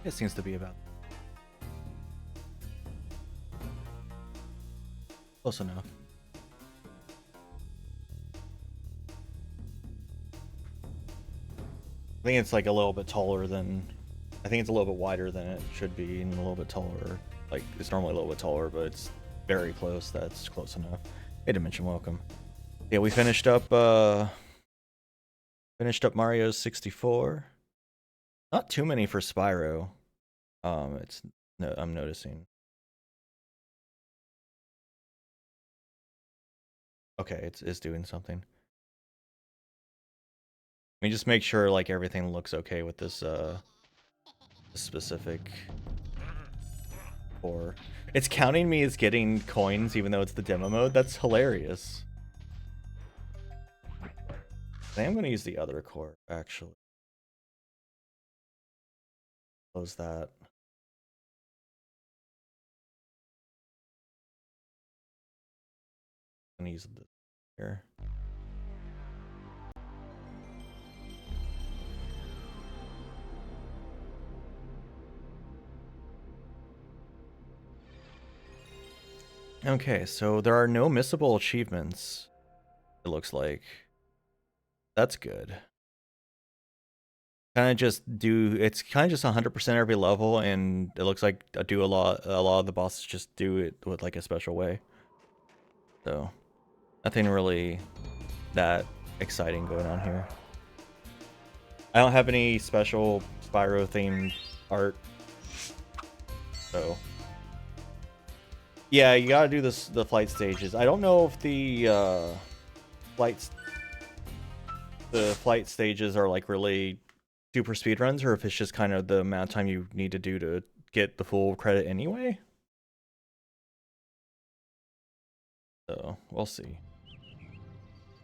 It seems to be about close enough. I think it's like a little bit taller than, I think it's a little bit wider than it should be, and a little bit taller. Like, it's normally a little bit taller, but it's very close. That's close enough. Hey, Dimension, welcome. Yeah, we finished up Mario 64. Not too many for Spyro. I'm noticing. Okay, it's doing something. Let me just make sure like everything looks okay with this specific core. It's counting me as getting coins even though it's the demo mode. That's hilarious. I am going to use the other core actually. Close that. I'm going to use this here. Okay, so there are no missable achievements, it looks like. That's good. Kind of just it's kind of just 100% every level, and it looks like a lot of the bosses just do it with like a special way. So, nothing really that exciting going on here. I don't have any special Spyro themed art. So, yeah, you gotta do the flight stages. I don't know if the flight stages are like really super speed runs, or if it's just kind of the amount of time you need to do to get the full credit anyway. So we'll see.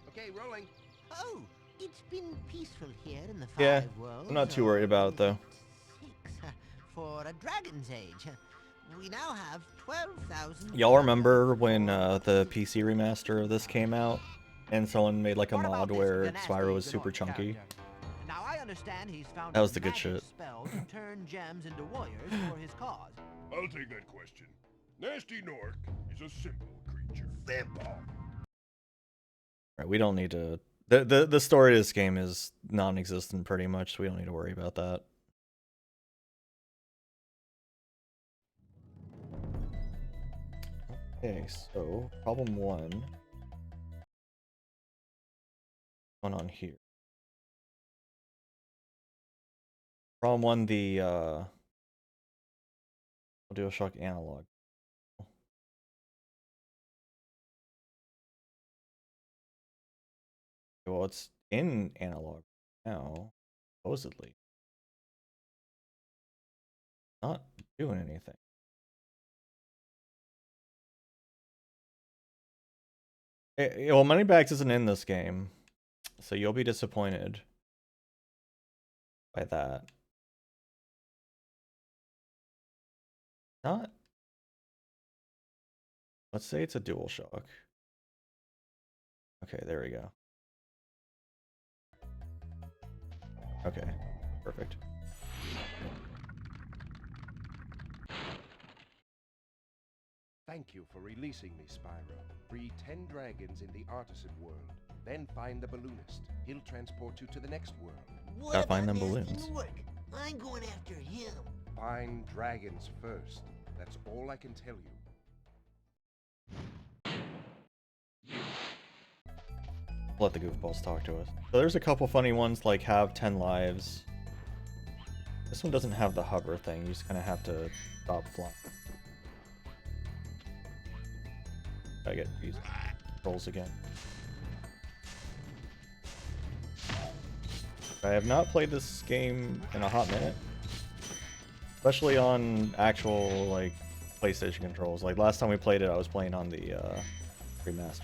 Okay, rolling. Oh, it's been peaceful here in the Yeah, Five Worlds. I'm not too worried about it though. For a Dragon's Age, we now have 12,000. Y'all remember when the PC remaster of this came out, and someone made like a mod where Spyro was super chunky? Now I understand he's found That was the good shit. spell to turn gems into warriors for his cause. I'll take that question. Nasty Nork is a simple creature. Simple. Right, we don't need to. The story of this game is non-existent pretty much, so we don't need to worry about that. Okay, so problem one on here. Problem one, the DualShock analog. Well, it's in analog now, supposedly. Not doing anything. Well, Moneybags isn't in this game, so you'll be disappointed by that. Not. Let's say it's a DualShock. Okay, there we go. Okay, perfect. Thank you for releasing me, Spyro. Free 10 dragons in the artisan world. Then find the balloonist. He'll transport you to the next world. What Gotta find about them Nasty balloons. Nork? I'm going after him. Find dragons first. That's all I can tell you. Let the goofballs talk to us. So there's a couple funny ones like have 10 lives. This one doesn't have the hover thing. You just kind of have to stop flying. I get these rolls again. I have not played this game in a hot minute, especially on actual like PlayStation controls. Like last time we played it, I was playing on the remaster.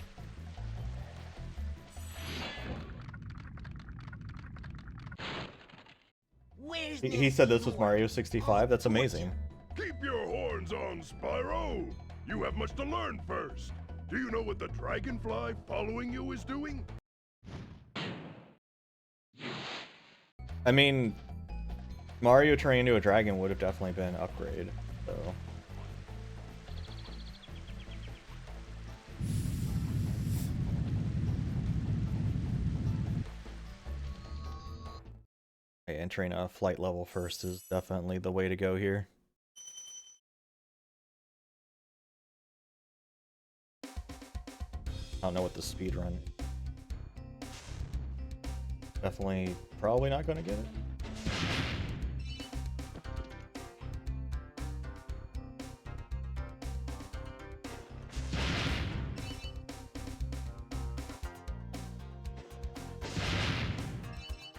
He said this was Mario 65. That's amazing. Keep your horns on, Spyro! You have much to learn first. Do you know what the dragonfly following you is doing? I mean, Mario turning into a dragon would have definitely been an upgrade, so. Okay, entering a flight level first is definitely the way to go here. I don't know what the speed run. Definitely, probably not going to get it.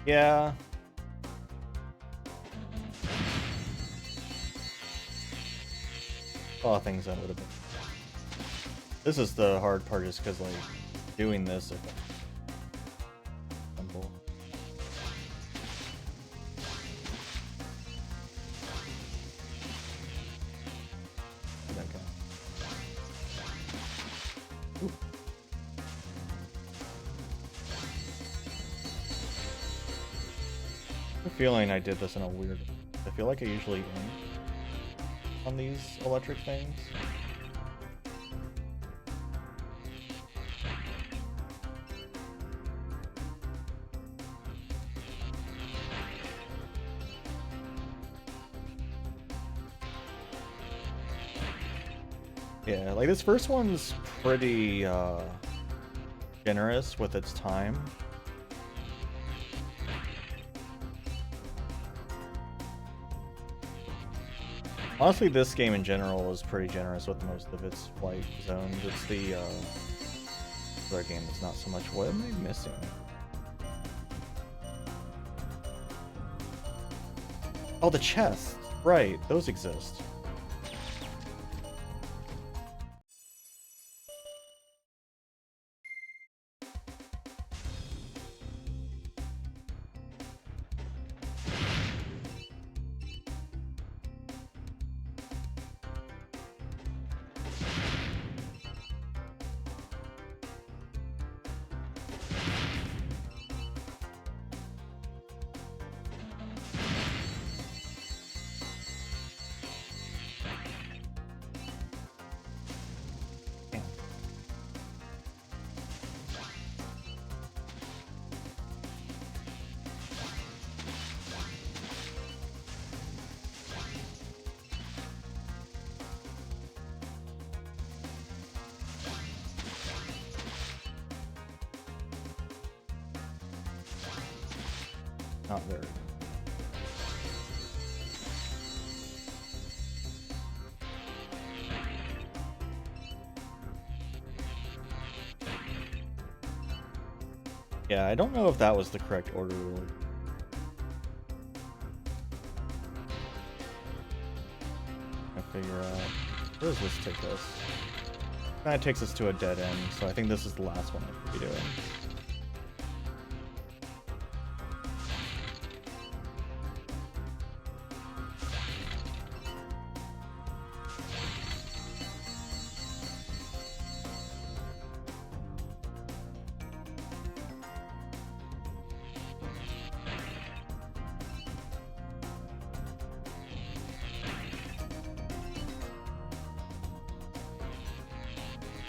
Yeah. A lot of things that would have been. This is the hard part, just because like doing this. Simple. Ooh. I have a feeling I did this in a weird. I feel like I usually end on these electric things. Yeah, like this first one's pretty generous with its time. Honestly, this game in general is pretty generous with most of its flight zones. It's the other game that's not so much. What am I missing? Oh, the chests. Right, those exist. Not very. Yeah, I don't know if that was the correct order. Really. I figure out where does this take us? Kind of takes us to a dead end, so I think this is the last one I should be doing.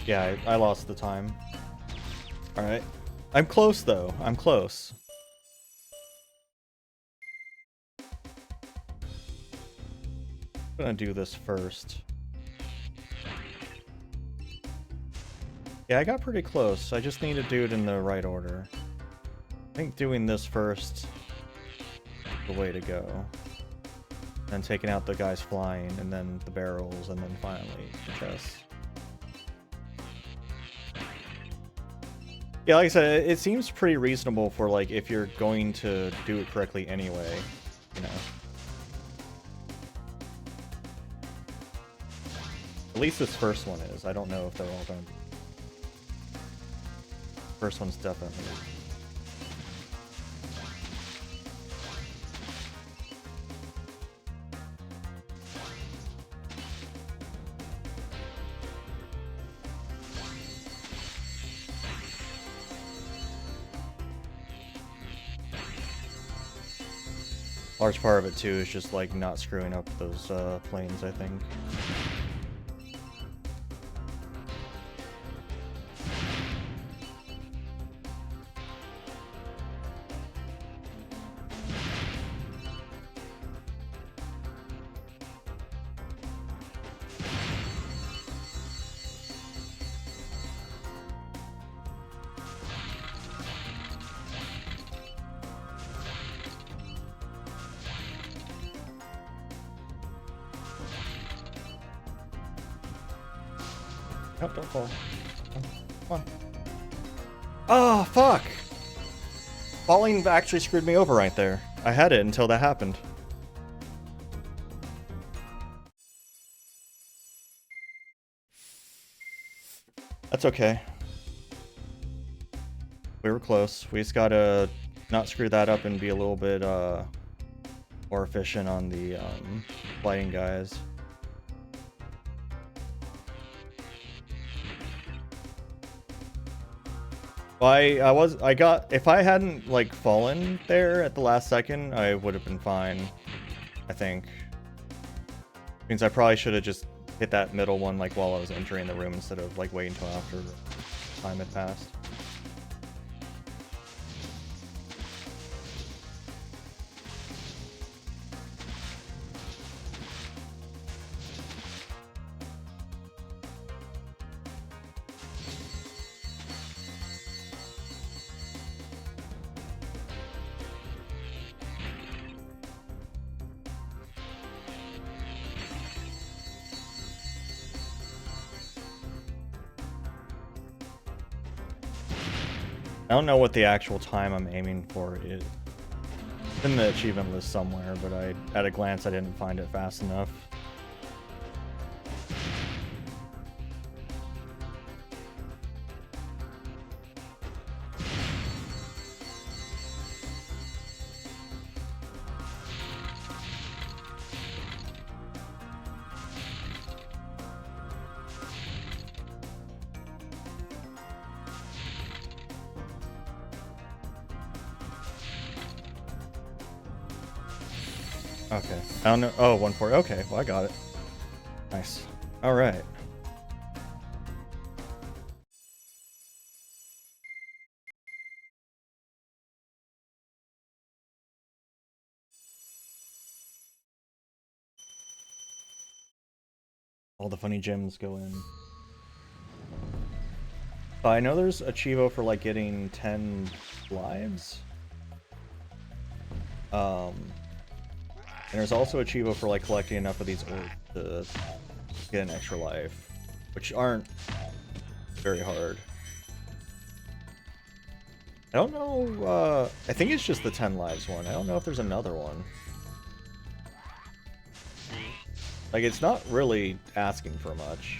Yeah, I lost the time. Alright. I'm close, though. I'm close. I'm gonna do this first. Yeah, I got pretty close. I just need to do it in the right order. I think doing this first is the way to go. Then taking out the guys flying, and then the barrels, and then finally the chests. Yeah, like I said, it seems pretty reasonable for, like, if you're going to do it correctly anyway, you know. At least this first one is. I don't know if they're all going to be. First one's definitely. Large part of it too is just like not screwing up those planes, I think. Nope, don't fall. Come on. Oh, fuck! Falling actually screwed me over right there. I had it until that happened. That's okay. We were close. We just gotta not screw that up and be a little bit more efficient on the flying guys. Well, if I hadn't like fallen there at the last second, I would have been fine, I think. Means I probably should have just hit that middle one like while I was entering the room instead of like waiting until after time had passed. I don't know what the actual time I'm aiming for is. It's in the achievement list somewhere, but at a glance I didn't find it fast enough. Okay. I don't know. Oh, 1-4. Okay, well, I got it. Nice. All right. All the funny gems go in. I know there's a Chivo for like getting 10 lives. And there's also a Chivo for like collecting enough of these orbs to get an extra life, which aren't very hard. I don't know, I think it's just the 10 lives one. I don't know if there's another one. Like, it's not really asking for much.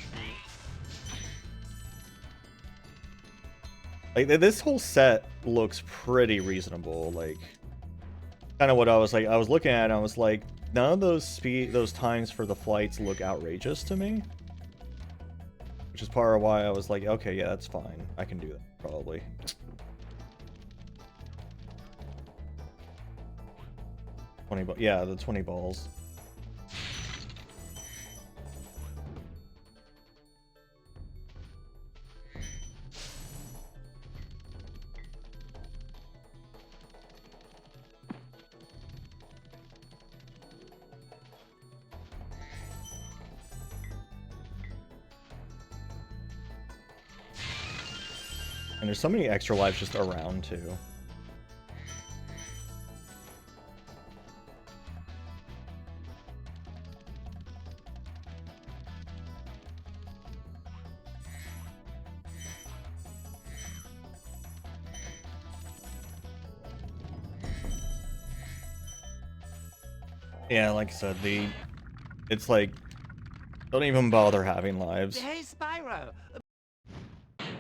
Like, this whole set looks pretty reasonable, like... Kind of what I was like, I was looking at it and I was like, none of those times for the flights look outrageous to me. Which is part of why I was like, okay, yeah, that's fine. I can do that, probably. Yeah, the 20 balls. And there's so many extra lives just around, too. Yeah, like I said, it's like, don't even bother having lives. Hey, Spyro!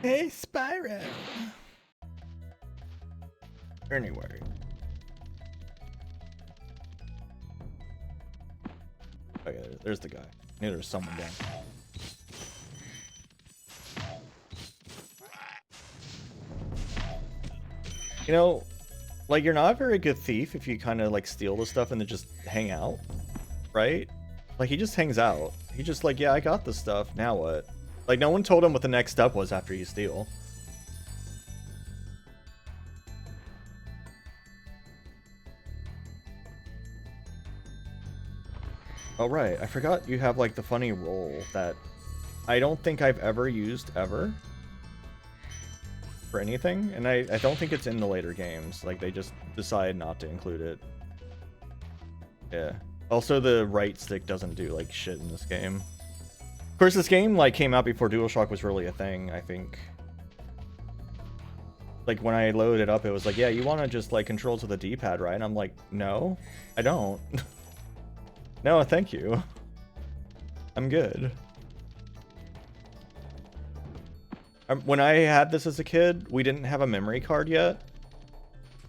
Hey, Spyro! Anyway. Okay, there's the guy. I knew there was someone down. You know, Like, you're not a very good thief if you kind of like steal the stuff and then just hang out, right? Like, he just hangs out. He just like, yeah, I got the stuff, now what? Like, no one told him what the next step was after you steal. Oh, right, I forgot you have like the funny roll that I don't think I've ever used ever for anything, and I don't think it's in the later games. Like, they just decide not to include it. Yeah. Also, the right stick doesn't do like shit in this game. Of course, this game like came out before DualShock was really a thing, I think. Like, when I loaded it up, it was like, yeah, you want to just like control to the D-pad, right? And I'm like, no, I don't. No, thank you. I'm good. When I had this as a kid, we didn't have a memory card yet.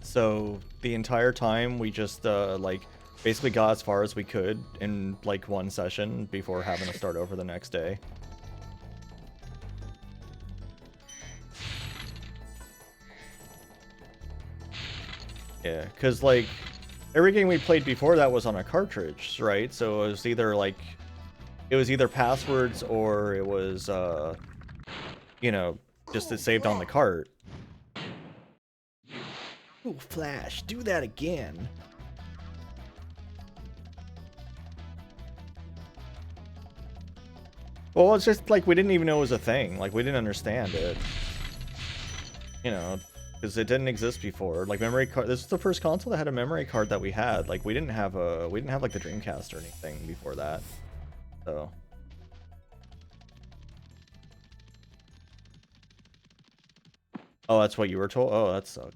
So the entire time we just like basically got as far as we could in like one session before having to start over the next day. Yeah, because like every game we played before that was on a cartridge, right? So it was either like, it was either passwords or it was you know, just it saved on the cart. Ooh, Flash, do that again. Well, it's just like we didn't even know it was a thing. Like, we didn't understand it. You know, because it didn't exist before. Like, memory card. This was the first console that had a memory card that we had. Like, we didn't have like the Dreamcast or anything before that. So. Oh, that's what you were told? Oh, that sucked.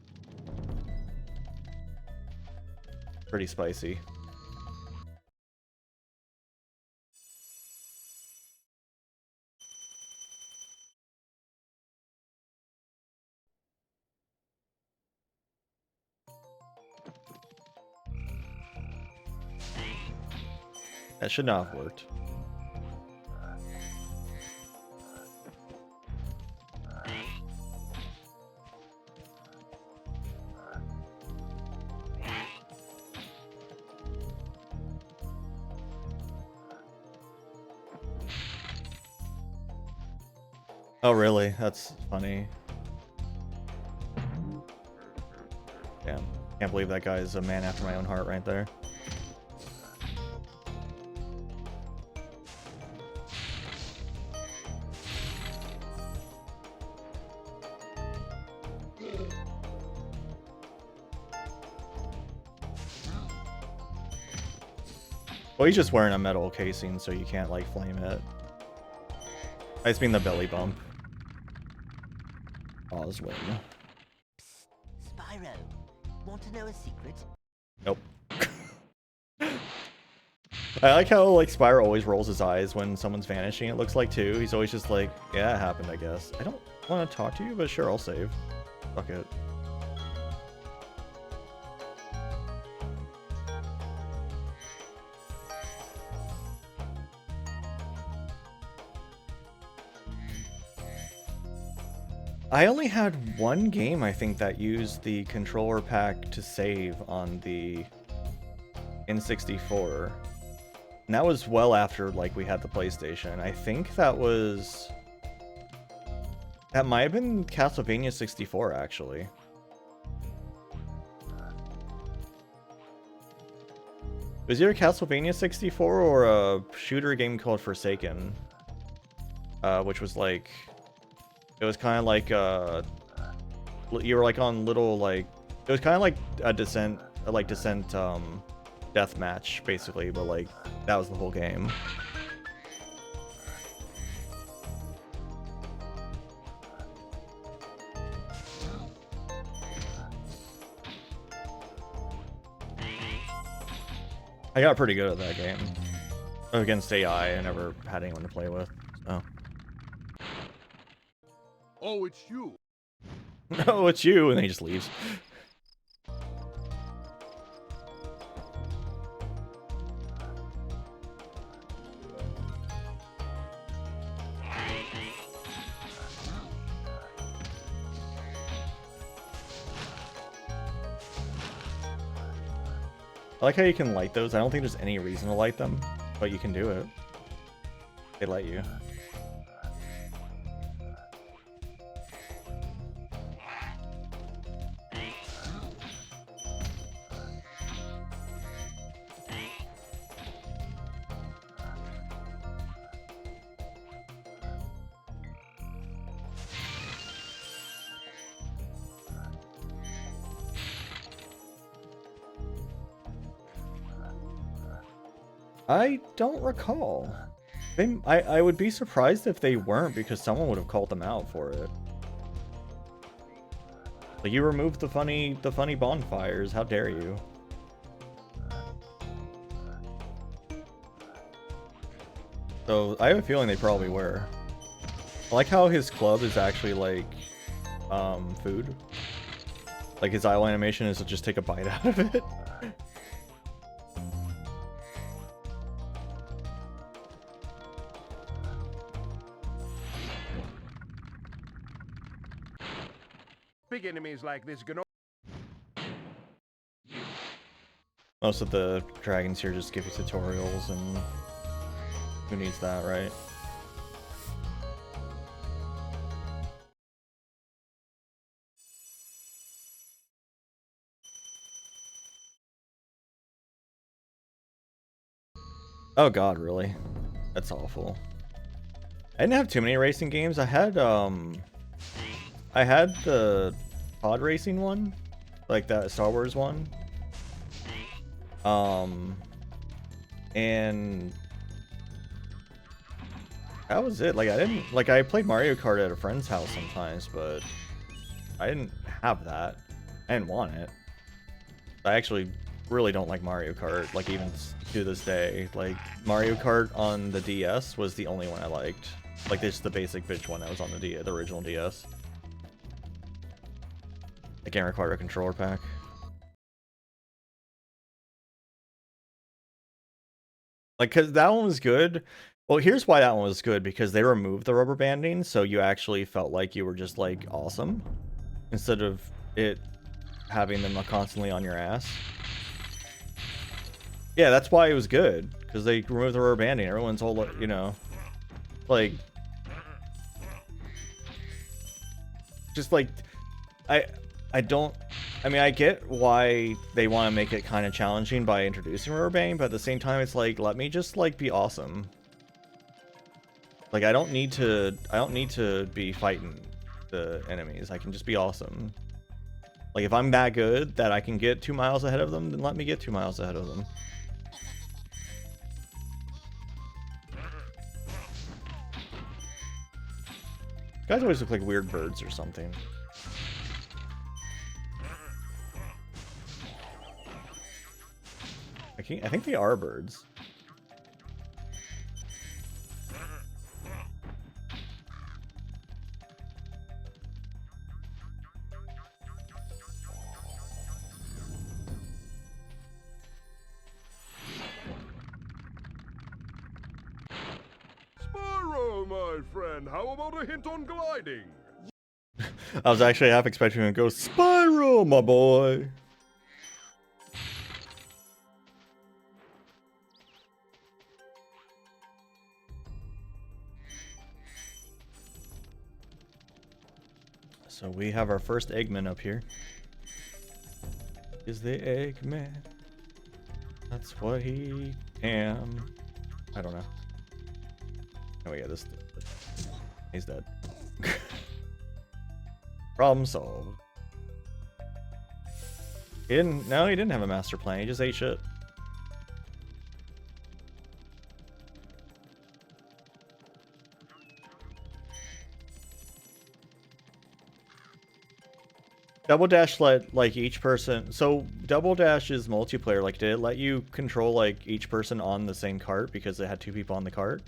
Pretty spicy. That should not have worked. Oh, really? That's funny. Damn. Can't believe that guy is a man after my own heart right there. Well, he's just wearing a metal casing, so you can't, like, flame it. I just mean the belly bump. Oswin. Spyro, want to know a secret? Nope. I like how, like, Spyro always rolls his eyes when someone's vanishing, it looks like, too. He's always just like, yeah, it happened, I guess. I don't want to talk to you, but sure, I'll save. Fuck it. I only had one game, I think, that used the controller pack to save on the N64. And that was well after, like, we had the PlayStation. I think that was... That might have been Castlevania 64, actually. It was either Castlevania 64 or a shooter game called Forsaken. Which was, like... It was kind of like, you were, like, on little, like... It was kind of like a Descent, deathmatch, basically, but, like, that was the whole game. I got pretty good at that game. Against AI, I never had anyone to play with, so... Oh, it's you. No, it's you, and then he just leaves. I like how you can light those. I don't think there's any reason to light them, but you can do it. They let you. I don't recall. I would be surprised if they weren't, because someone would have called them out for it. Like, you removed the funny bonfires. How dare you? So I have a feeling they probably were. I like how his club is actually like food. Like his idle animation is to just take a bite out of it. Big enemies like this can Most of the dragons here just give you tutorials, and who needs that, right? Oh god, really? That's awful. I didn't have too many racing games. I had the pod racing one, like that Star Wars one. And that was it. Like, I played Mario Kart at a friend's house sometimes, but I didn't have that. I didn't want it. I actually really don't like Mario Kart, like, even to this day. Like, Mario Kart on the DS was the only one I liked. Like, this the basic bitch one that was on the original DS. It can't require a controller pack. Like, cause that one was good. Well, here's why that one was good, because they removed the rubber banding, so you actually felt like you were just like awesome, instead of it having them constantly on your ass. Yeah, that's why it was good, because they removed the rubber banding. Everyone's all, you know, like, just like, I mean, I get why they want to make it kind of challenging by introducing rubber banding, but at the same time, it's like, let me just like be awesome. Like, I don't need to be fighting the enemies. I can just be awesome. Like, if I'm that good that I can get 2 miles ahead of them, then let me get 2 miles ahead of them. Guys always look like weird birds or something. I think they are birds. Spyro, my friend, how about a hint on gliding? I was actually half expecting him to go, Spyro, my boy. So we have our first Eggman up here. Is the Eggman? That's what he am. I don't know. Oh yeah, this. He's dead. Problem solved. He didn't. No, he didn't have a master plan. He just ate shit. Double Dash let like each person. So Double Dash is multiplayer. Like, did it let you control like each person on the same cart because it had 2 people on the cart?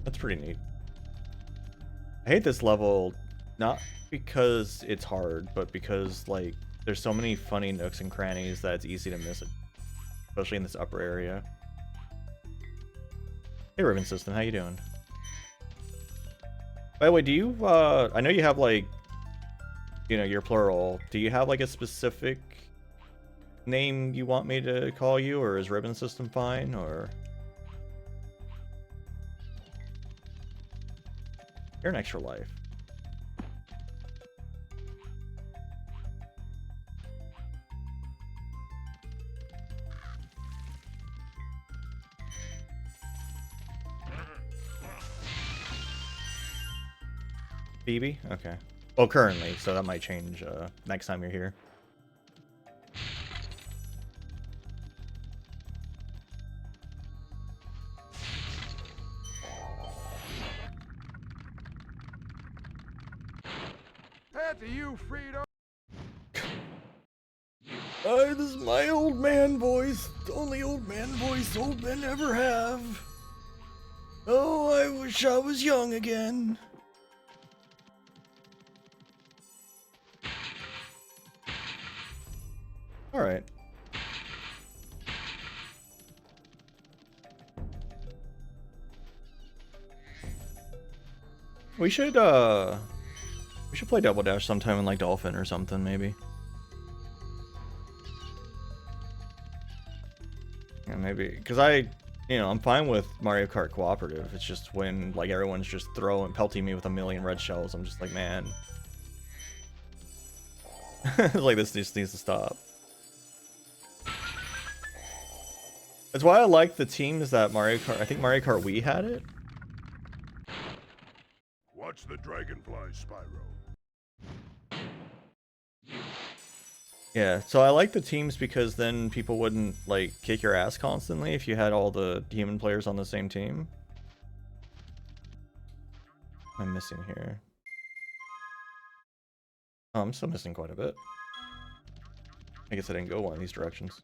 That's pretty neat. I hate this level, not because it's hard, but because like there's so many funny nooks and crannies that it's easy to miss it, especially in this upper area. Hey Ribbon System, how you doing? By the way, do you, I know you have, like, you know, your plural. Do you have, like, a specific name you want me to call you, or is Ribbon System fine, or? You're an extra life. Phoebe? Okay. Well, currently, so that might change next time you're here. After you, Frito. This is my old man voice. The only old man voice old men ever have. Oh, I wish I was young again. Alright. We should play Double Dash sometime in like Dolphin or something, maybe. Yeah, maybe. Because I'm fine with Mario Kart Cooperative. It's just when, like, everyone's just pelting me with a million red shells, I'm just like, man. Like, this just needs to stop. That's why I like the teams that Mario Kart, I think Mario Kart Wii had it. Watch the dragonfly, Spyro. Yeah, so I like the teams because then people wouldn't, like, kick your ass constantly if you had all the human players on the same team. What am I missing here? Oh, I'm still missing quite a bit. I guess I didn't go one of these directions.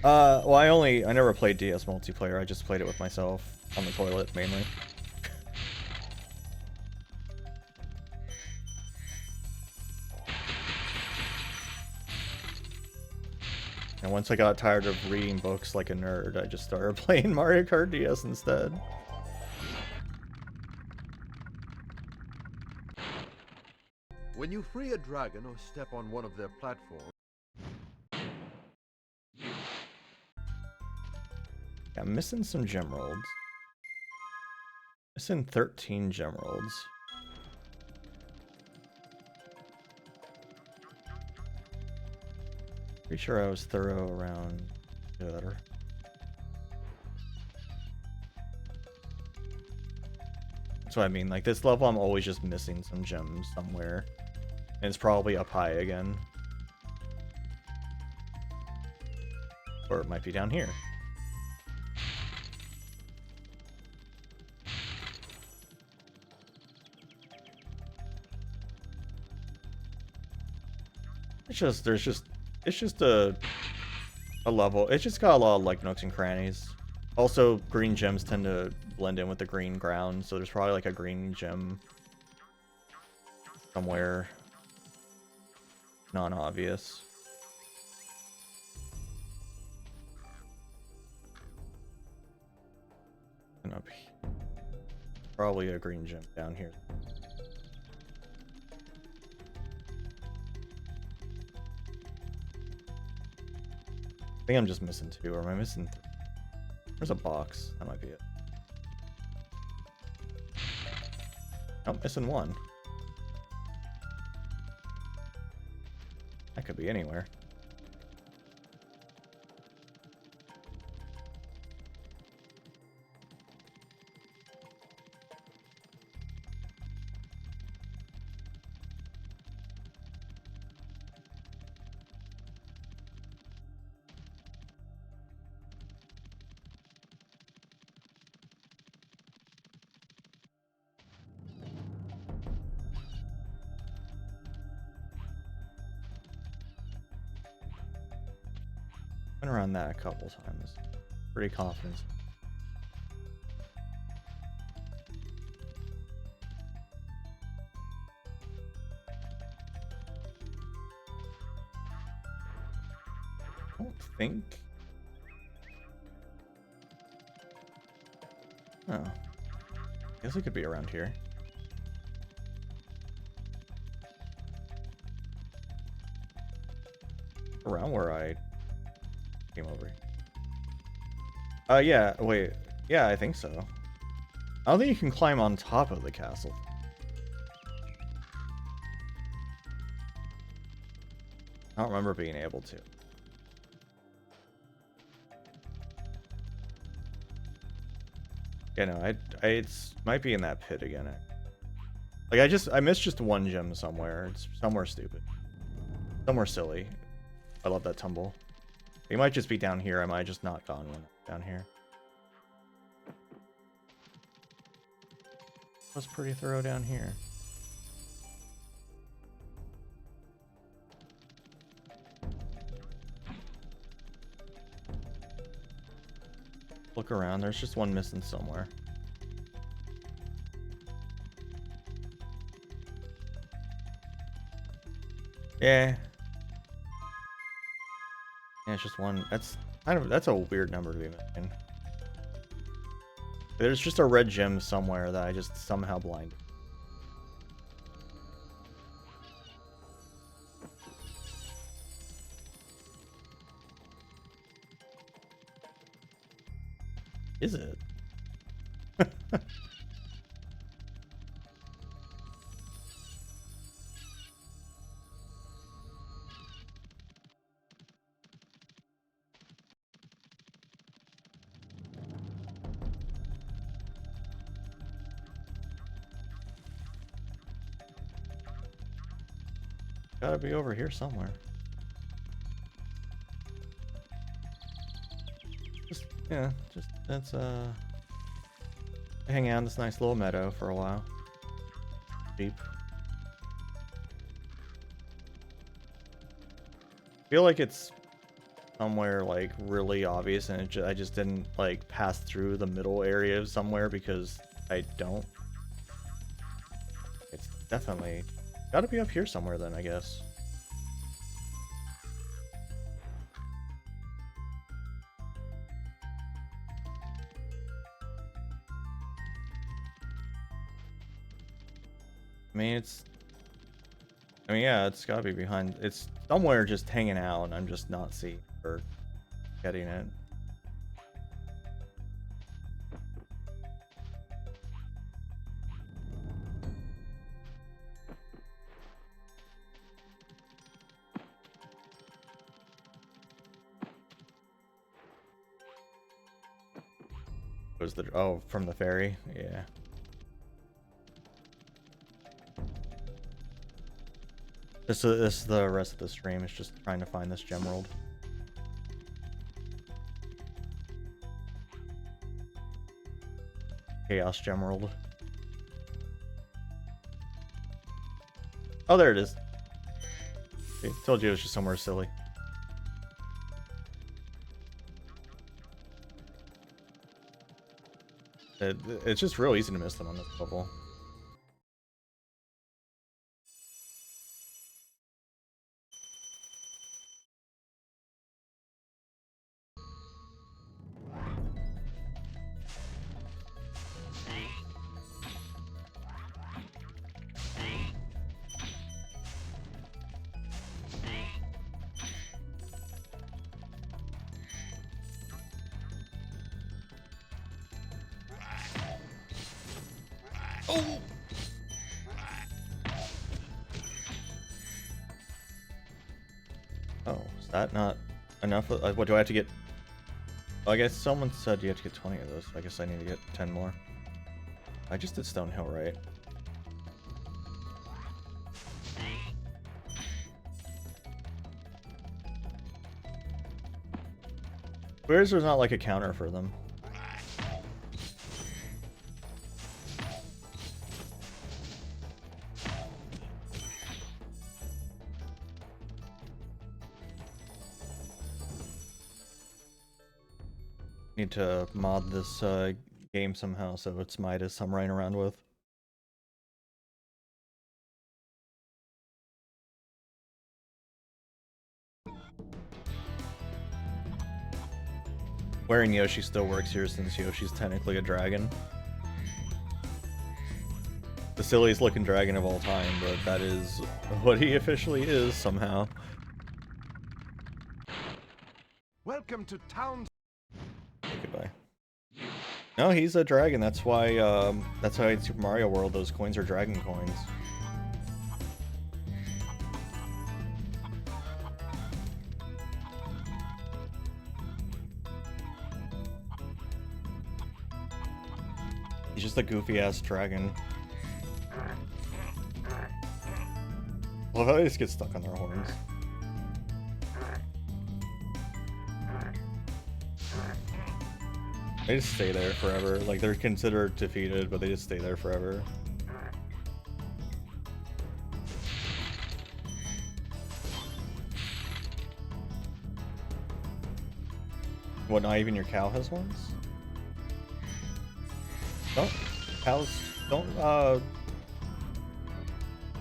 Well, I never played DS multiplayer, I just played it with myself on the toilet, mainly. And once I got tired of reading books like a nerd, I just started playing Mario Kart DS instead. When you free a dragon or step on one of their platforms, Yeah, I'm missing some Gemeralds. Missing 13 Gemeralds. Pretty sure I was thorough around here. That's what I mean, like this level I'm always just missing some gems somewhere. And it's probably up high again. Or it might be down here. It's just a level. It's just got a lot of like nooks and crannies. Also, green gems tend to blend in with the green ground, so there's probably like a green gem somewhere non-obvious. And up here. Probably a green gem down here. I think I'm just missing 2, or am I missing 3? There's a box. That might be it. Oh, missing 1. That could be anywhere. Been around that a couple times. Pretty confident. I don't think. Oh. Guess it could be around here. Around where I came over here. Yeah, wait. Yeah, I think so. I don't think you can climb on top of the castle. I don't remember being able to. Yeah, no, it's might be in that pit again. Like I missed just one gem somewhere. It's somewhere stupid. Somewhere silly. I love that tumble. It might just be down here. I might just not gone one down here. Was pretty thorough down here. Look around. There's just one missing somewhere. Yeah. Yeah, it's just one. That's a weird number to be missing. There's just a red gem somewhere that I just somehow blinded. Is it? Gotta be over here somewhere. Just that's hang out in this nice little meadow for a while. Deep. Feel like it's somewhere like really obvious, and I just didn't like pass through the middle area somewhere because I don't. It's definitely gotta be up here somewhere then, I guess. Yeah, it's gotta be behind. It's somewhere just hanging out, and I'm just not seeing or getting it. Was the from the ferry? Yeah. This is the rest of the stream. It's just trying to find this gem world. Chaos gem world. Oh, there it is. See, told you it was just somewhere silly. It's just real easy to miss them on this level. Oh, is that not enough? What do I have to get? Oh, I guess someone said you have to get 20 of those. I guess I need to get 10 more. I just did Stonehill, right? Where's there's not like a counter for them? Need to mod this game somehow so it's Midas I'm running around with. Wearing Yoshi still works here since Yoshi's technically a dragon. silliest looking dragon of all time, but that is what he officially is somehow. Welcome to town. Goodbye. No, he's a dragon. That's why in Super Mario World those coins are dragon coins. He's just a goofy ass dragon. Well, how they just get stuck on their horns. They just stay there forever. Like, they're considered defeated, but they just stay there forever. What, not even your cow has horns?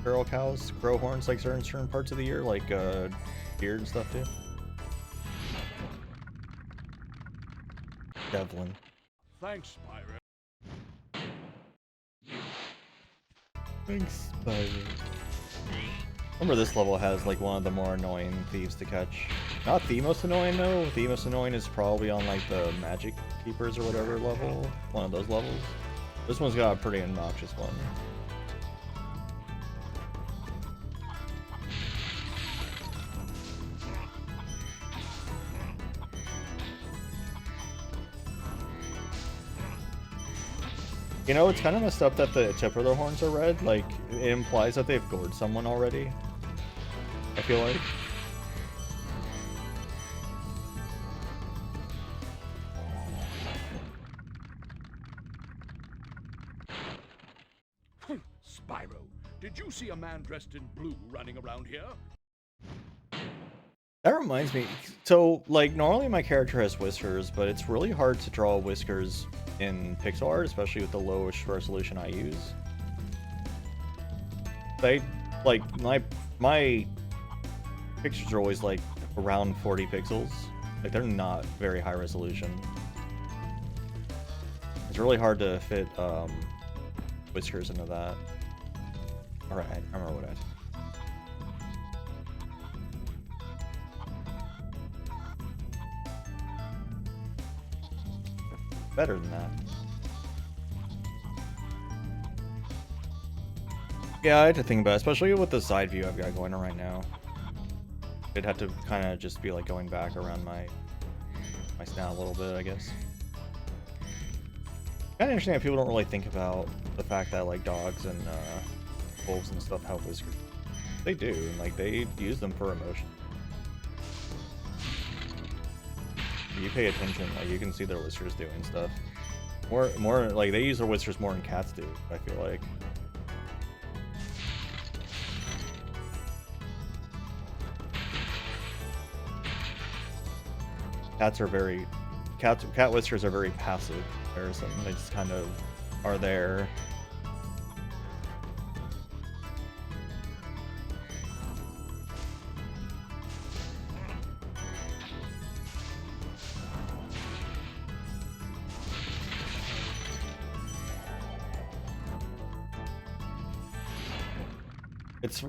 Feral cows grow horns like certain parts of the year, like beard and stuff too? Devlin. Thanks, Spyro. Thanks, Spyro. Remember, this level has like one of the more annoying thieves to catch. Not the most annoying though. The most annoying is probably on like the magic keepers or whatever level. One of those levels. This one's got a pretty obnoxious one. You know, it's kind of messed up that the tip of their horns are red. Like, it implies that they've gored someone already. I feel like. Spyro, did you see a man dressed in blue running around here? That reminds me. So, like, normally my character has whiskers, but it's really hard to draw whiskers in pixel art, especially with the lowest resolution I use. My pictures are always like around 40 pixels. Like, they're not very high resolution. It's really hard to fit whiskers into that. Alright, I remember what I said. Better than that. Yeah, I had to think about it, especially with the side view I've got going on right now. It'd have to kind of just be like going back around my snout a little bit, I guess. Kind of interesting that people don't really think about the fact that like dogs and wolves and stuff have whiskers. They do, and like they use them for emotion. If you pay attention, like you can see their whiskers doing stuff. More like they use their whiskers more than cats do, I feel like. Cat whiskers are very passive. Or something, they just kind of are there.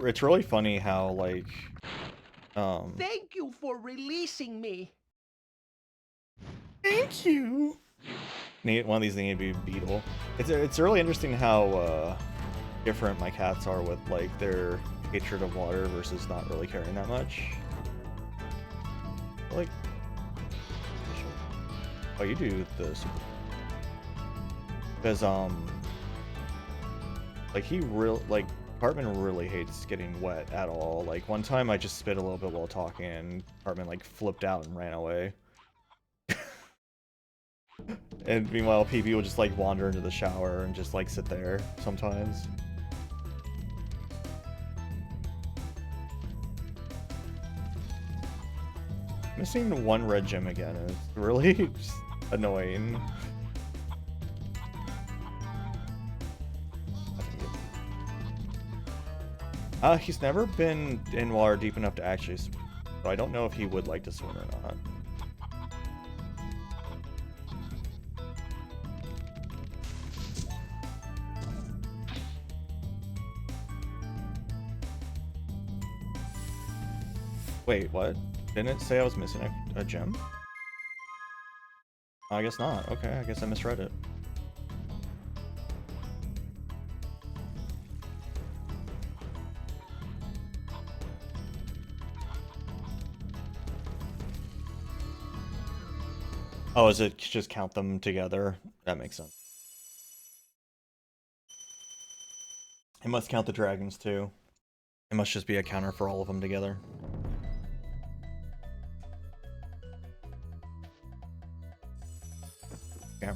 It's really funny how like Thank you for releasing me. Thank you. One of these need to be beetle. It's really interesting how different my cats are with like their hatred of water versus not really caring that much. Like, oh, you do the super, because like Cartman really hates getting wet at all. Like one time I just spit a little bit while talking and Cartman like flipped out and ran away. And meanwhile, PP will just like wander into the shower and just like sit there sometimes. Missing one red gem again is really just annoying. He's never been in water deep enough to actually swim, so I don't know if he would like to swim or not. Wait, what? Didn't it say I was missing a gem? Oh, I guess not. Okay, I guess I misread it. Oh, is it just count them together? That makes sense. It must count the dragons too. It must just be a counter for all of them together. Camera.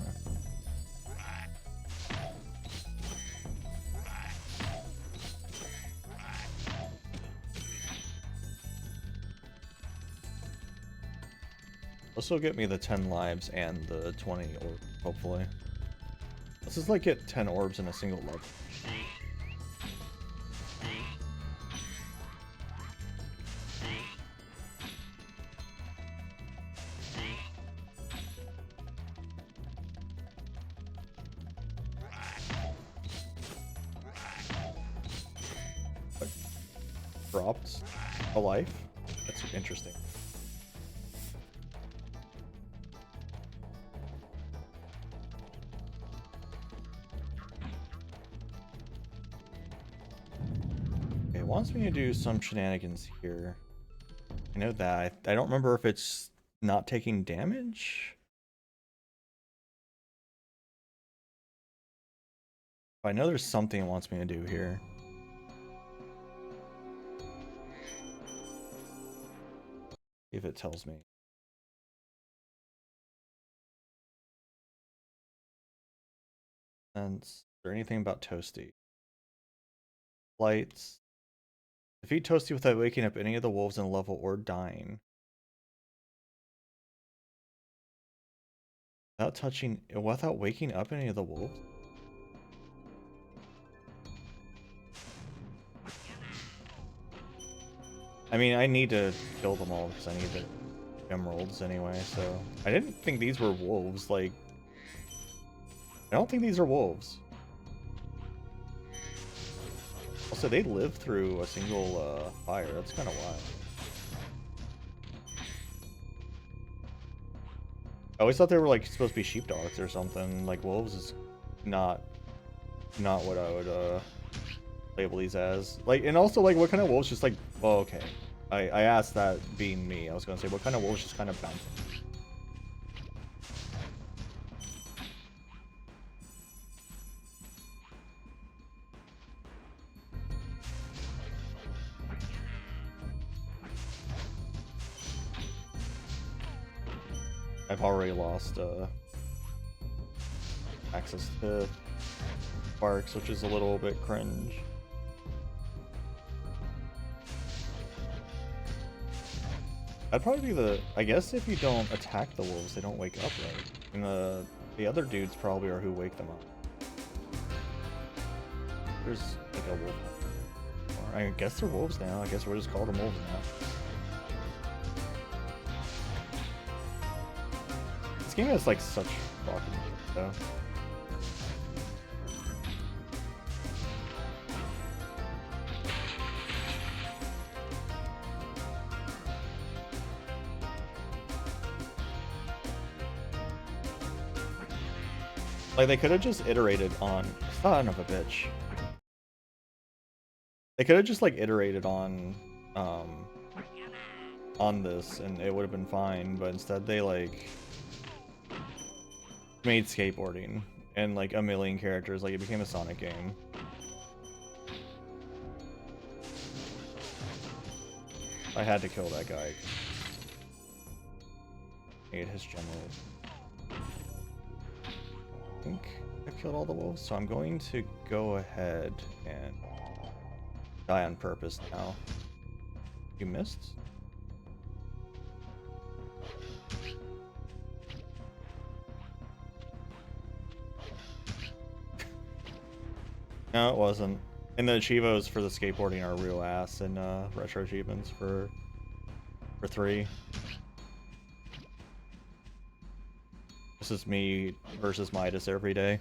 This will get me the 10 lives and the 20 orbs, hopefully. This is like get 10 orbs in a single level. Like, dropped a life? That's interesting. It wants me to do some shenanigans here. I know that. I don't remember if it's not taking damage. I know there's something it wants me to do here. See if it tells me. Is there anything about Toasty? Lights. Defeat Toasty without waking up any of the wolves in the level or dying. Without waking up any of the wolves? I mean, I need to kill them all because I need the emeralds anyway, so... I didn't think these were wolves, like... I don't think these are wolves. Also, they live through a single fire. That's kind of wild. I always thought they were like supposed to be sheepdogs or something. Like wolves is not what I would label these as. Like, and also like what kind of wolves just like? Well, okay. I asked that being me. I was gonna say what kind of wolves just kind of bounce. I've already lost access to sparks, which is a little bit cringe. That'd probably be the... I guess if you don't attack the wolves, they don't wake up, right? And the other dudes probably are who wake them up. There's like a wolf. Or I guess they're wolves now. I guess we'll just call them wolves now. This game has like such fucking shit though. Like they could have just iterated on son of a bitch. They could have just like iterated on this and it would have been fine, but instead they like made skateboarding and like a million characters, like it became a Sonic game. I had to kill that guy. Ate his general. I think I've killed all the wolves, so I'm going to go ahead and die on purpose now. You missed? No, it wasn't. And the achievos for the skateboarding are real ass in RetroAchievements for 3. This is me versus Midas every day.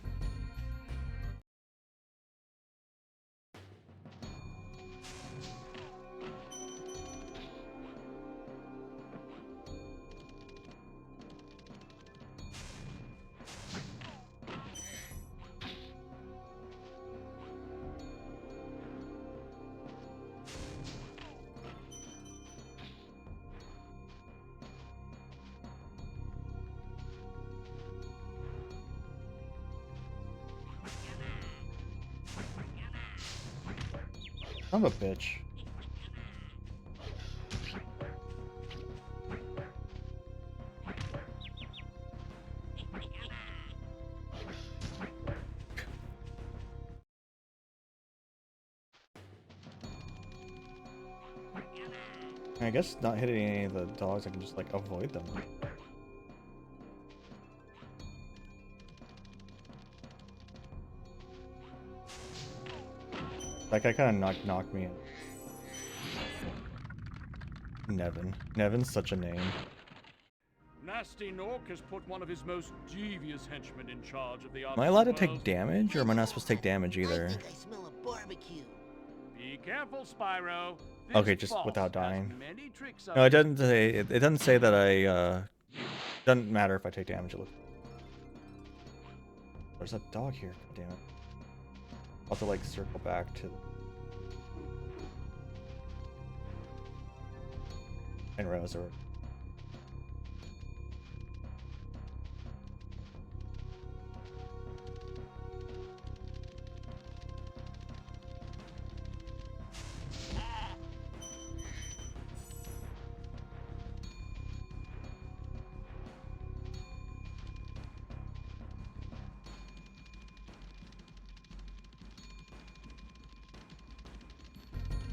I'm a bitch. I guess not hitting any of the dogs, I can just like avoid them. That guy kind of knocked me in. Nevin. Nevin's such a name. Nasty Nork has put one of his most devious henchmen in charge of the Am I allowed to artisan take world. damage, or am I not supposed to take damage either? I think I smell a barbecue. Be careful, Spyro. This Okay, just boss without has dying. many tricks up No, it his doesn't say. It doesn't say that I. Doesn't matter if I take damage. It looks. There's a dog here. God damn it. I'll have to like circle back to. And Rose or.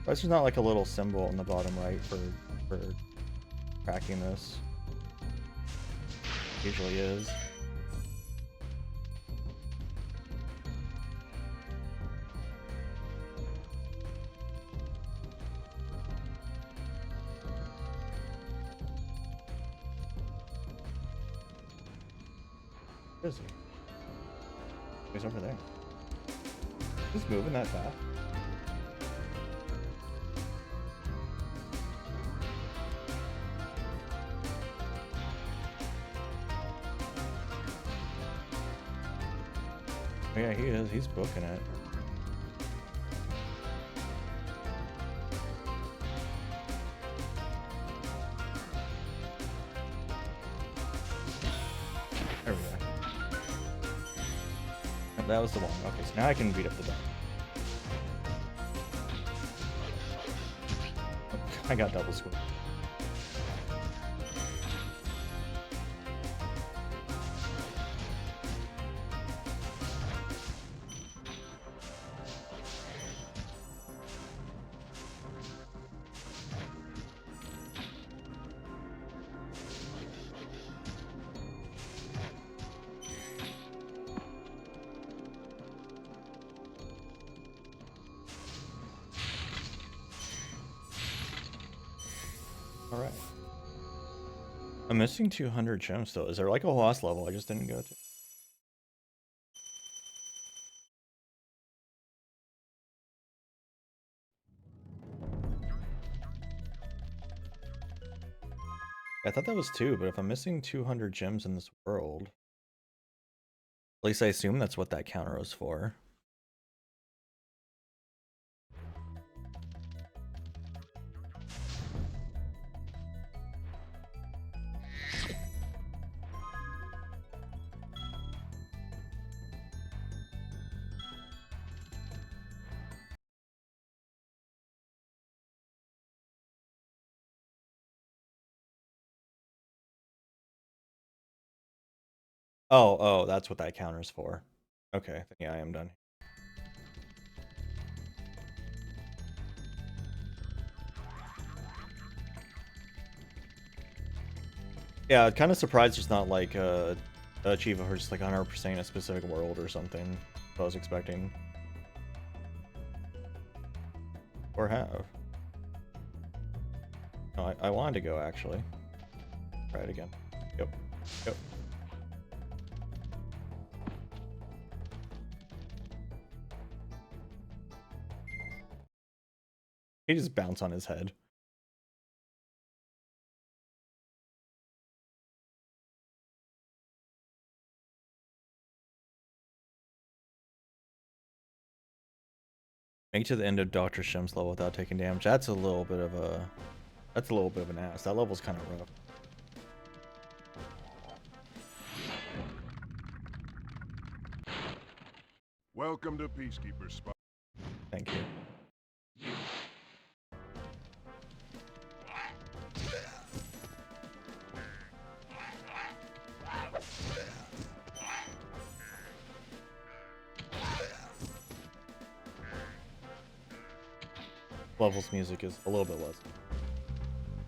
Why is there not like a little symbol in the bottom right for tracking this? Usually is. Where is he? He's over there. He's moving that fast. Oh, yeah, he is. He's booking it. There we go. Oh, that was the one. Okay, so now I can beat up the dog. I got double score. Alright. I'm missing 200 gems still. Is there like a lost level I just didn't go to? I thought that was 2, but if I'm missing 200 gems in this world, at least I assume that's what that counter was for. Oh, that's what that counter's for. Okay, yeah, I am done. Yeah, kind of surprised there's not like a achievement for just like 100% a specific world or something. I was expecting. Or have. No, I wanted to go actually. Try it again. Yep. Yep. He just bounced on his head. Make it to the end of Dr. Shem's level without taking damage. That's a little bit of an ass. That level's kind of rough. Welcome to Peacekeeper Spy. Thank you. levels music is a little bit less.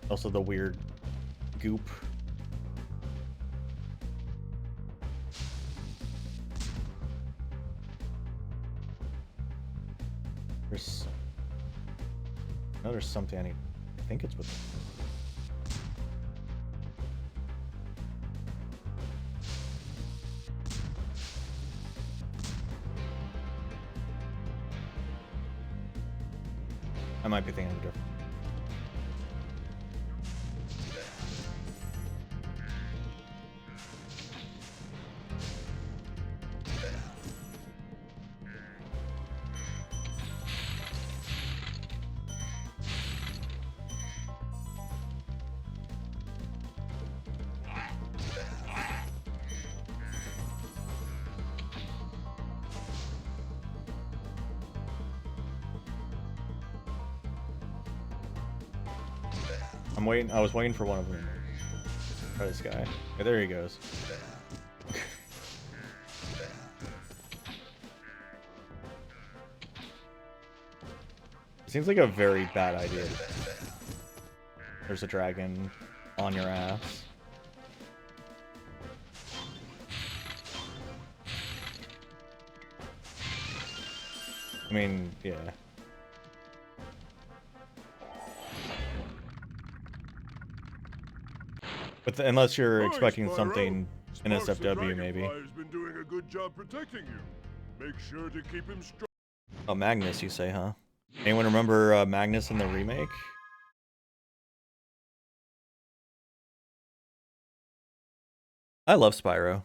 Also the weird goop. There's something I need. I think it's with. I might be thinking of different. I'm waiting. I was waiting for one of them. Try this guy. Yeah, there he goes. Seems like a very bad idea. There's a dragon on your ass. I mean, yeah. But unless you're expecting Spyro. something in Sparks the SFW, maybe. Dragonfly's been doing a good job protecting you. Make sure to keep him strong. Oh, Magnus, you say, huh? Anyone remember Magnus in the remake? I love Spyro.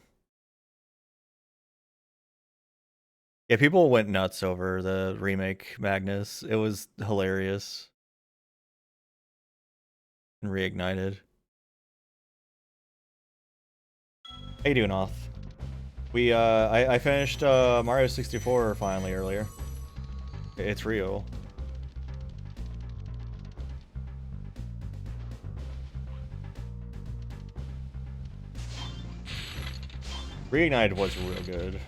Yeah, people went nuts over the remake Magnus. It was hilarious. And reignited. How you doing, Off? We I finished Mario 64 finally earlier. It's real. Reignited was real good.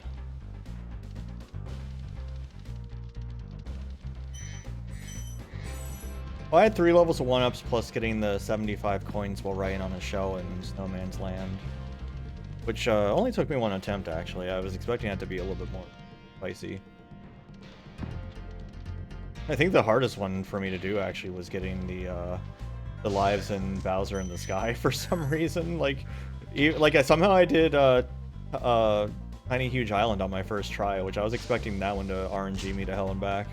Well, I had 3 levels of 1-ups plus getting the 75 coins while riding on a shell in Snowman's Land. Which only took me 1 attempt, actually. I was expecting it to be a little bit more spicy. I think the hardest one for me to do, actually, was getting the lives in Bowser in the Sky for some reason. Like somehow I did Tiny Huge Island on my first try, which I was expecting that one to RNG me to hell and back.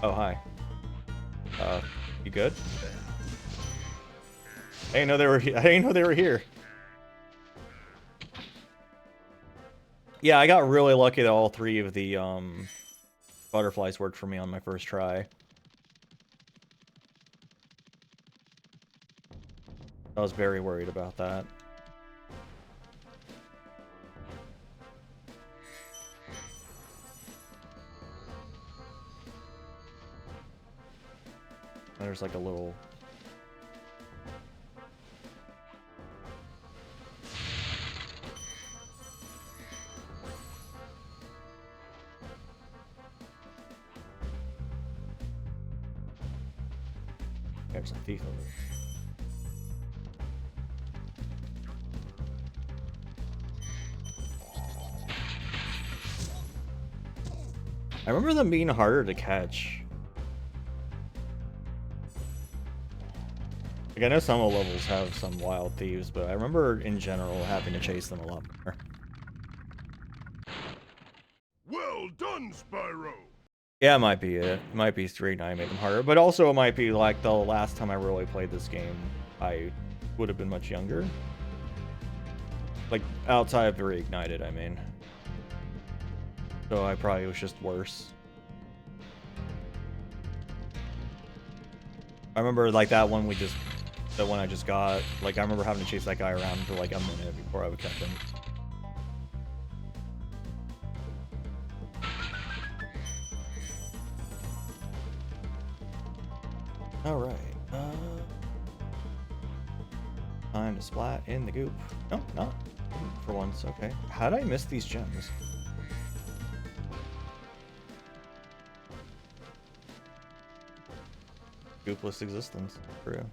Oh, hi. You good? I didn't know they were I didn't know they were here. Yeah, I got really lucky that all 3 of the butterflies worked for me on my first try. I was very worried about that. There's like a little... There's a thief over there. I remember them being harder to catch. Like, I know some of the levels have some wild thieves, but I remember in general having to chase them a lot more. Well done, Spyro. Yeah, it might be it. It might be Street 9 made them harder, but also it might be like the last time I really played this game, I would have been much younger. Like, outside of the Reignited, I mean. So I probably was just worse. I remember like that one the one I just got, like I remember having to chase that guy around for like a minute before I would catch him. Alright, Time to splat in the goop. No, not for once. Okay. How did I miss these gems? Goopless existence. True.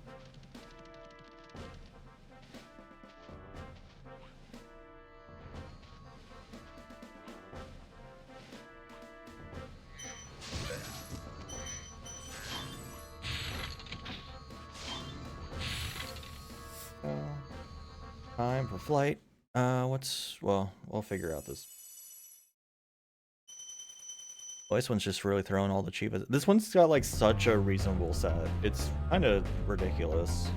Time for flight. Well, we'll figure out this. Oh, this one's just really throwing all the cheapest. This one's got like such a reasonable set. It's kind of ridiculous.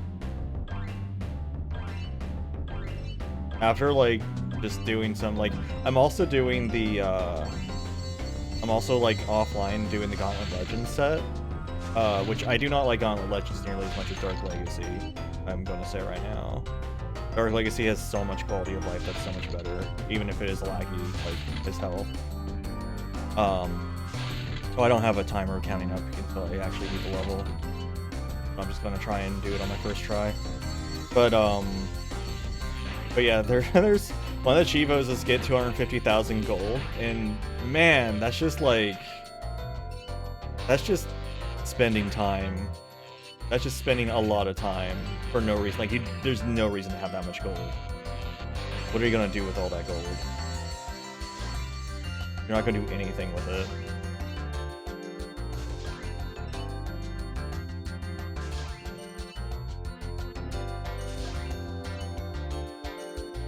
After like just doing some like, I'm also doing the, I'm also like offline doing the Gauntlet Legends set, which I do not like Gauntlet Legends nearly as much as Dark Legacy. I'm going to say right now. Dark Legacy has so much quality of life that's so much better, even if it is laggy, like as hell. Oh, I don't have a timer counting up until I actually beat the level. I'm just gonna try and do it on my first try. But yeah, there's one of the Chivos is get 250,000 gold, and man, that's just like, that's just spending time. That's just spending a lot of time for no reason. Like, there's no reason to have that much gold. What are you gonna do with all that gold? You're not gonna do anything with it.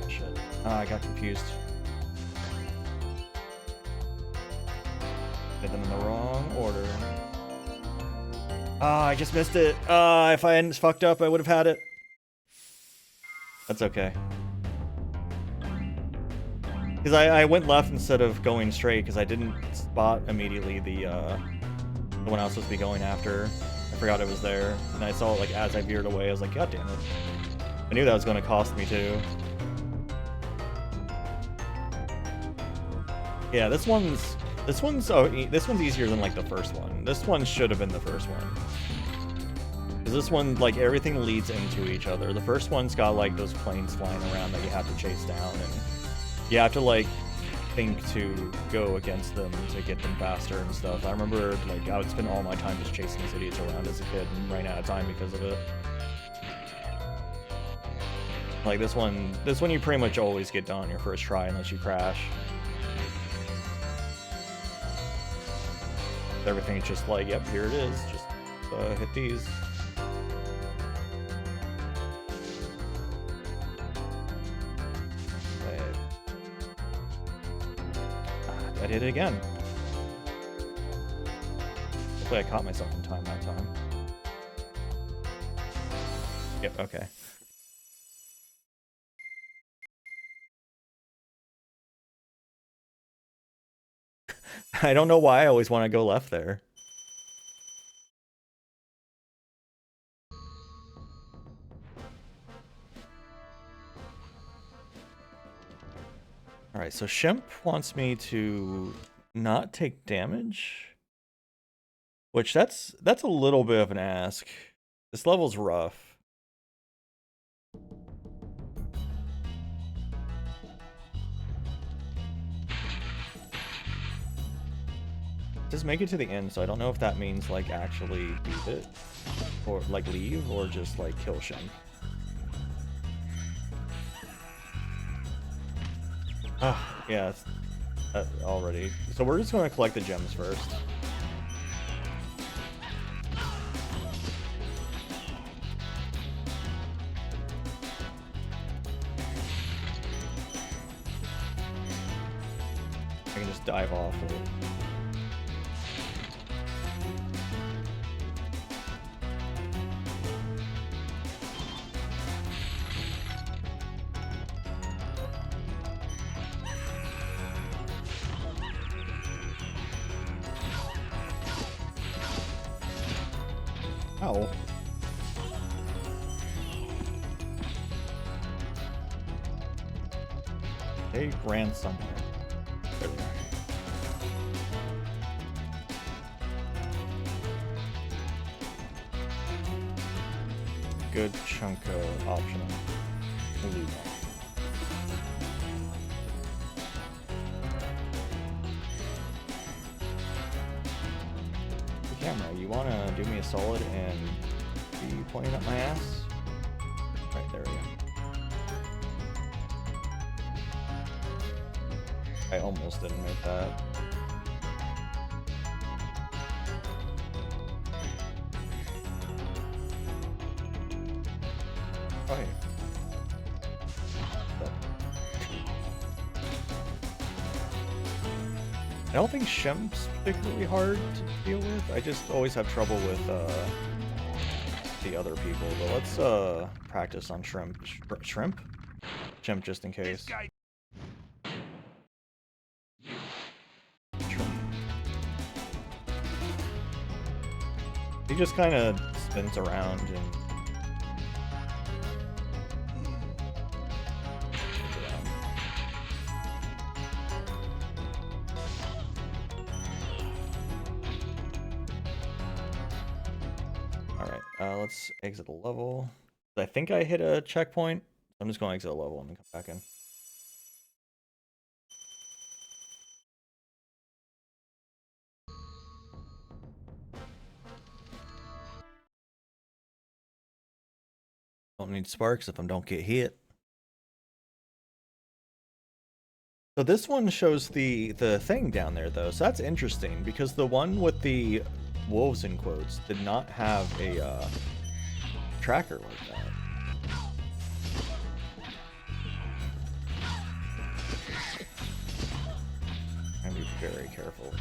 Shit. I got confused. Did them in the wrong order. I just missed it. If I hadn't fucked up, I would have had it. That's okay. Because I went left instead of going straight because I didn't spot immediately the one I was supposed to be going after. I forgot it was there. And I saw it like as I veered away. I was like, God damn it. I knew that was going to cost me too. Yeah, this one's easier than like the first one. This one should have been the first one. Because this one, like, everything leads into each other. The first one's got like those planes flying around that you have to chase down, and you have to like think to go against them to get them faster and stuff. I remember like I would spend all my time just chasing these idiots around as a kid and ran out of time because of it. Like this one you pretty much always get done on your first try unless you crash. Everything's just like, yep, here it is. Just hit these. I did it again. Hopefully I caught myself in time that time. Yep, okay. I don't know why I always want to go left there. Alright, so Shemp wants me to not take damage. Which that's a little bit of an ask. This level's rough. Just make it to the end, so I don't know if that means like actually beat it, or like leave, or just like kill Shem. Ah, yeah, it's already. So we're just going to collect the gems first. I can just dive off of it. Ow. They ran somewhere. There we go. Good chunk of optional. Loot. Camera, you wanna do me a solid and be pointing at my ass? Right, there we go. I almost didn't make that. Oh, hey. I don't think Shemp's particularly hard to deal with. I just always have trouble with the other people. But let's practice on Shrimp. Shrimp? Shemp just in case. Shrimp. He just kind of spins around and let's exit the level. I think I hit a checkpoint. I'm just going to exit the level and then come back in. Don't need sparks if I don't get hit. So this one shows the thing down there though, so that's interesting because the one with the wolves in quotes did not have a tracker like that. I'm gonna be very careful.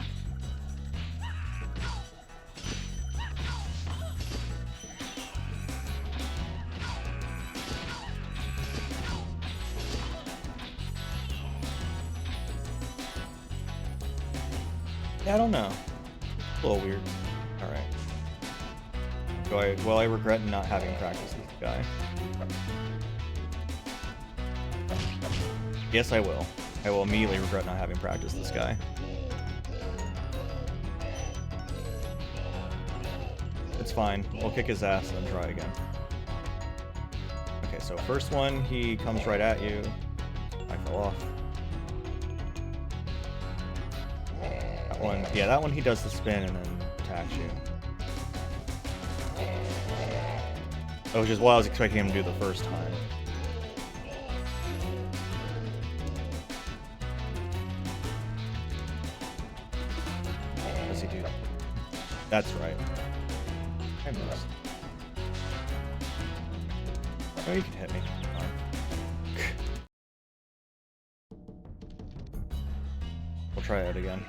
Yeah, I don't know. A little weird. Alright. Well, I regret not having practiced with the guy. Yes, I will. I will immediately regret not having practiced this guy. It's fine. We'll kick his ass and then try again. Okay, so first one, he comes right at you. I fell off. That one, yeah, that one he does the spin and then attacks you. Which is what I was expecting him to do the first time. What does he do? That's right. I missed. Oh, you can hit me. We'll try it again.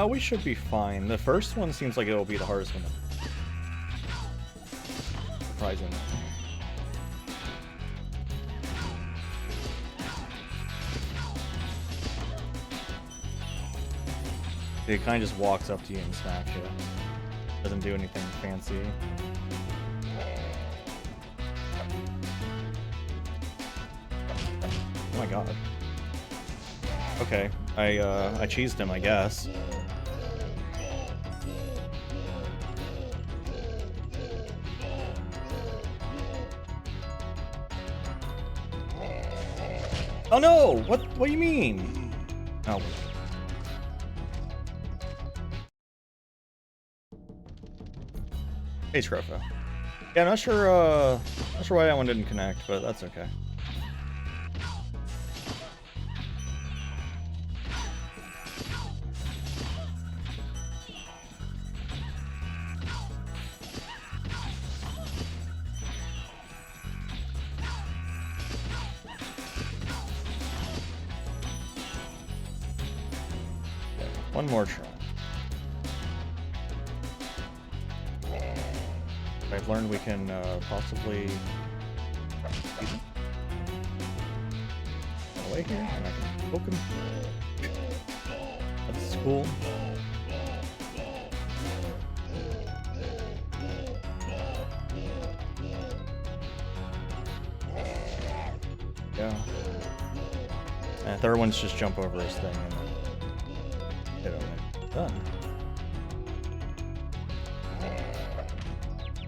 Oh, we should be fine. The first one seems like it'll be the hardest one. Surprising. It kind of just walks up to you and smacks you. Doesn't do anything fancy. Oh my god. Okay, I cheesed him, I guess. Oh no! What do you mean? Oh. Hey, Scruffa. Yeah, not sure why that one didn't connect, but that's okay. One more try. I've learned we can possibly get away here, and I can poke him. That's cool. Yeah. And third one's just jump over his thing and hit him and done.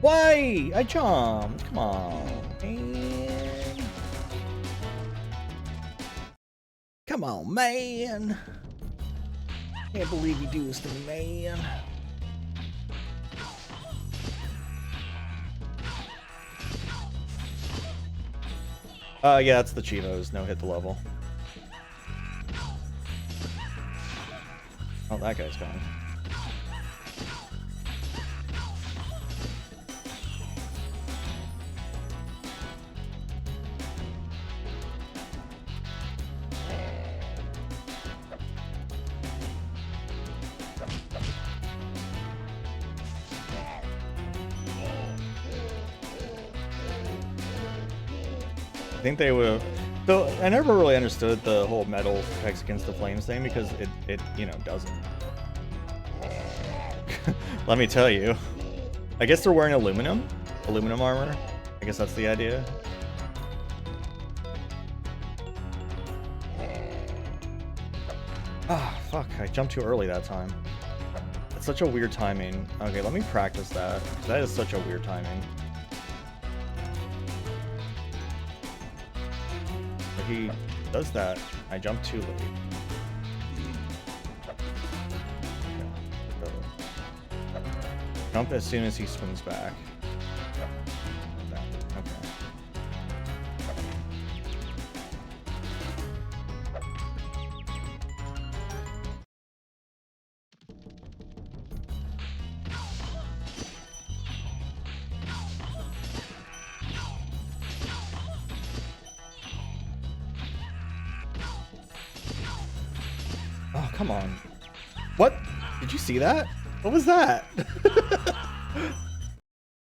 Why? I jumped. Come on, man. Come on, man. Can't believe you do this to me, man. Yeah, that's the Chivos. No hit the level. Oh, that guy's gone. I think they would have. So I never really understood the whole metal protects against the flames thing because it you know doesn't. Let me tell you. I guess they're wearing aluminum armor. I guess that's the idea. Ah, fuck! I jumped too early that time. That's such a weird timing. Okay, let me practice that. That is such a weird timing. He does that. I jumped too late. Okay. Jump as soon as he swings back. Okay. Oh, come on. What? Did you see that? What was that?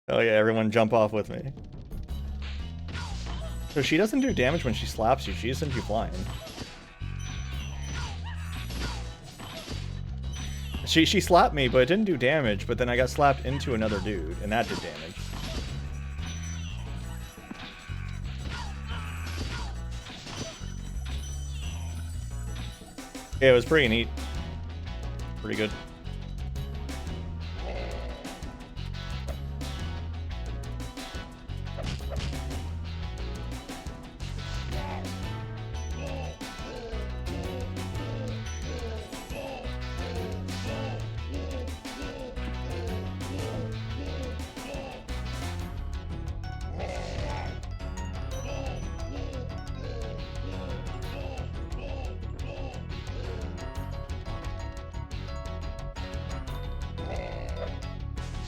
Oh yeah, everyone jump off with me. So she doesn't do damage when she slaps you, she just sends you flying. She slapped me, but it didn't do damage, but then I got slapped into another dude, and that did damage. Yeah, it was pretty neat. Pretty good.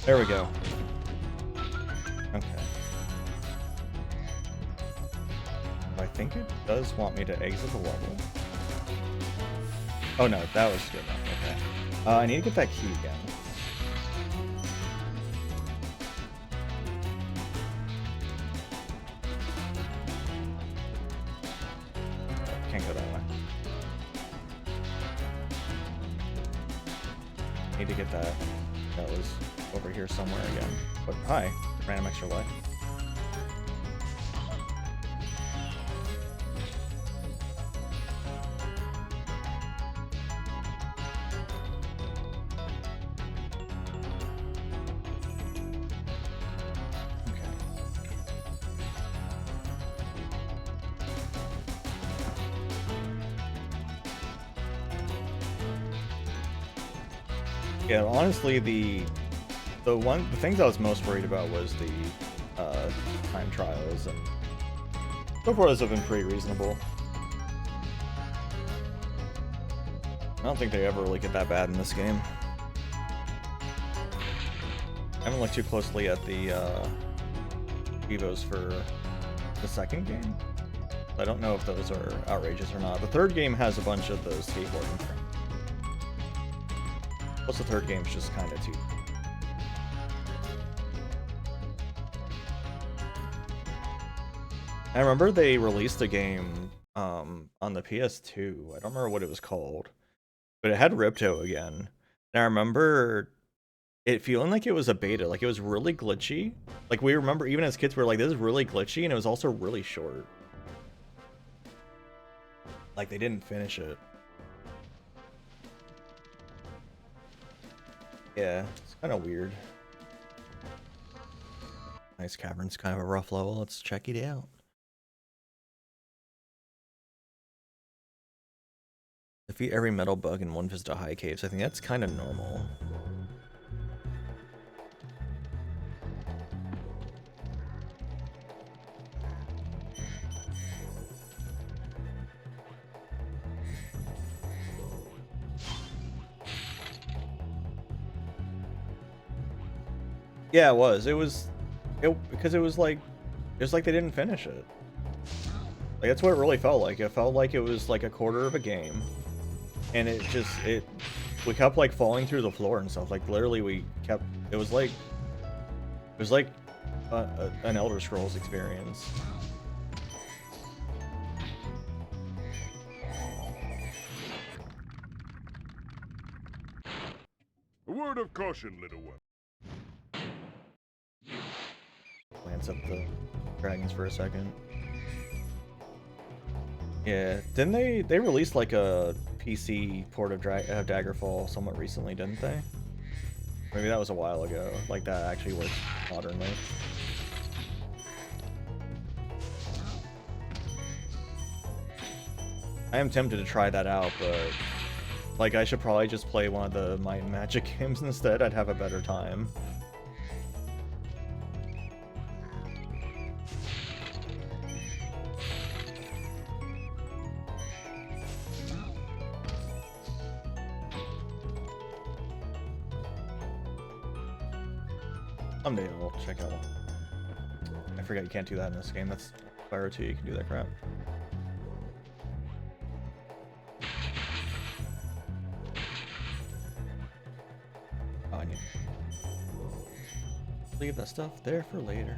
There we go. Okay. I think it does want me to exit the level. Oh no, that was good enough. Okay. I need to get that key again. Can't go that way. Need to get that. That was over here somewhere again. But hi, random extra life. Yeah, honestly, the things I was most worried about was the time trials, and so far those have been pretty reasonable. I don't think they ever really get that bad in this game. I haven't looked too closely at the Evos for the second game. I don't know if those are outrageous or not. The third game has a bunch of those skateboarding things. Plus the third game's just kind of too... I remember they released a game on the PS2. I don't remember what it was called, but it had Ripto again. And I remember it feeling like it was a beta, like it was really glitchy. Like we remember even as kids we were like, this is really glitchy, and it was also really short. Like they didn't finish it. Yeah, it's kind of weird. Nice Cavern's kind of a rough level. Let's check it out. Defeat every metal bug in one visit to high caves. I think that's kind of normal. Yeah, it was. Because it was like they didn't finish it. Like that's what it really felt like. It felt like it was like a quarter of a game, and we kept like falling through the floor and stuff. Like literally, it was like an Elder Scrolls experience. A word of caution, little one. Glance at the dragons for a second. Yeah, didn't they released like a PC port of Daggerfall somewhat recently, didn't they? Maybe that was a while ago. Like that actually works modernly. I am tempted to try that out, but like I should probably just play one of the Might and Magic games instead. I'd have a better time. Someday I'll check out one. I forget you can't do that in this game. That's Spyro 2, you can do that crap. Oh, I need to leave that stuff there for later.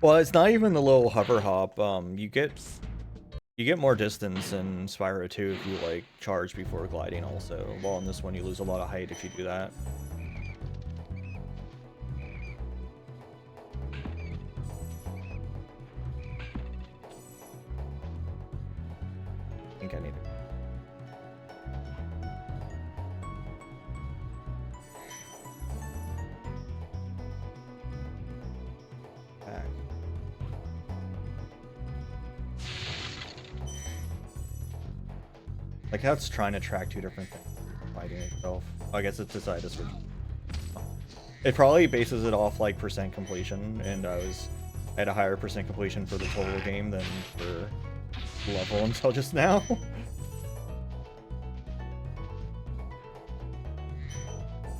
Well, it's not even the little hover hop. You get more distance in Spyro 2 if you like charge before gliding also. While in this one you lose a lot of height if you do that. I think I need it. Back. Like how it's trying to track two different things fighting itself. Oh, I guess it's decided to switch. It probably bases it off like percent completion, and I had a higher percent completion for the total game than for level until just now.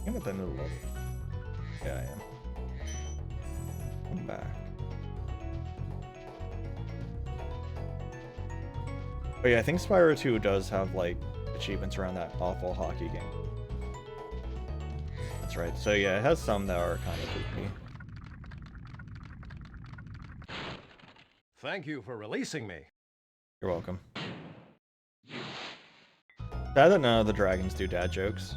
I'm at the end of the level. Yeah, I am. I'm back. But yeah, I think Spyro 2 does have like achievements around that awful hockey game. That's right. So yeah, it has some that are kind of goofy. Thank you for releasing me. You're welcome. Sad that none of the dragons do dad jokes.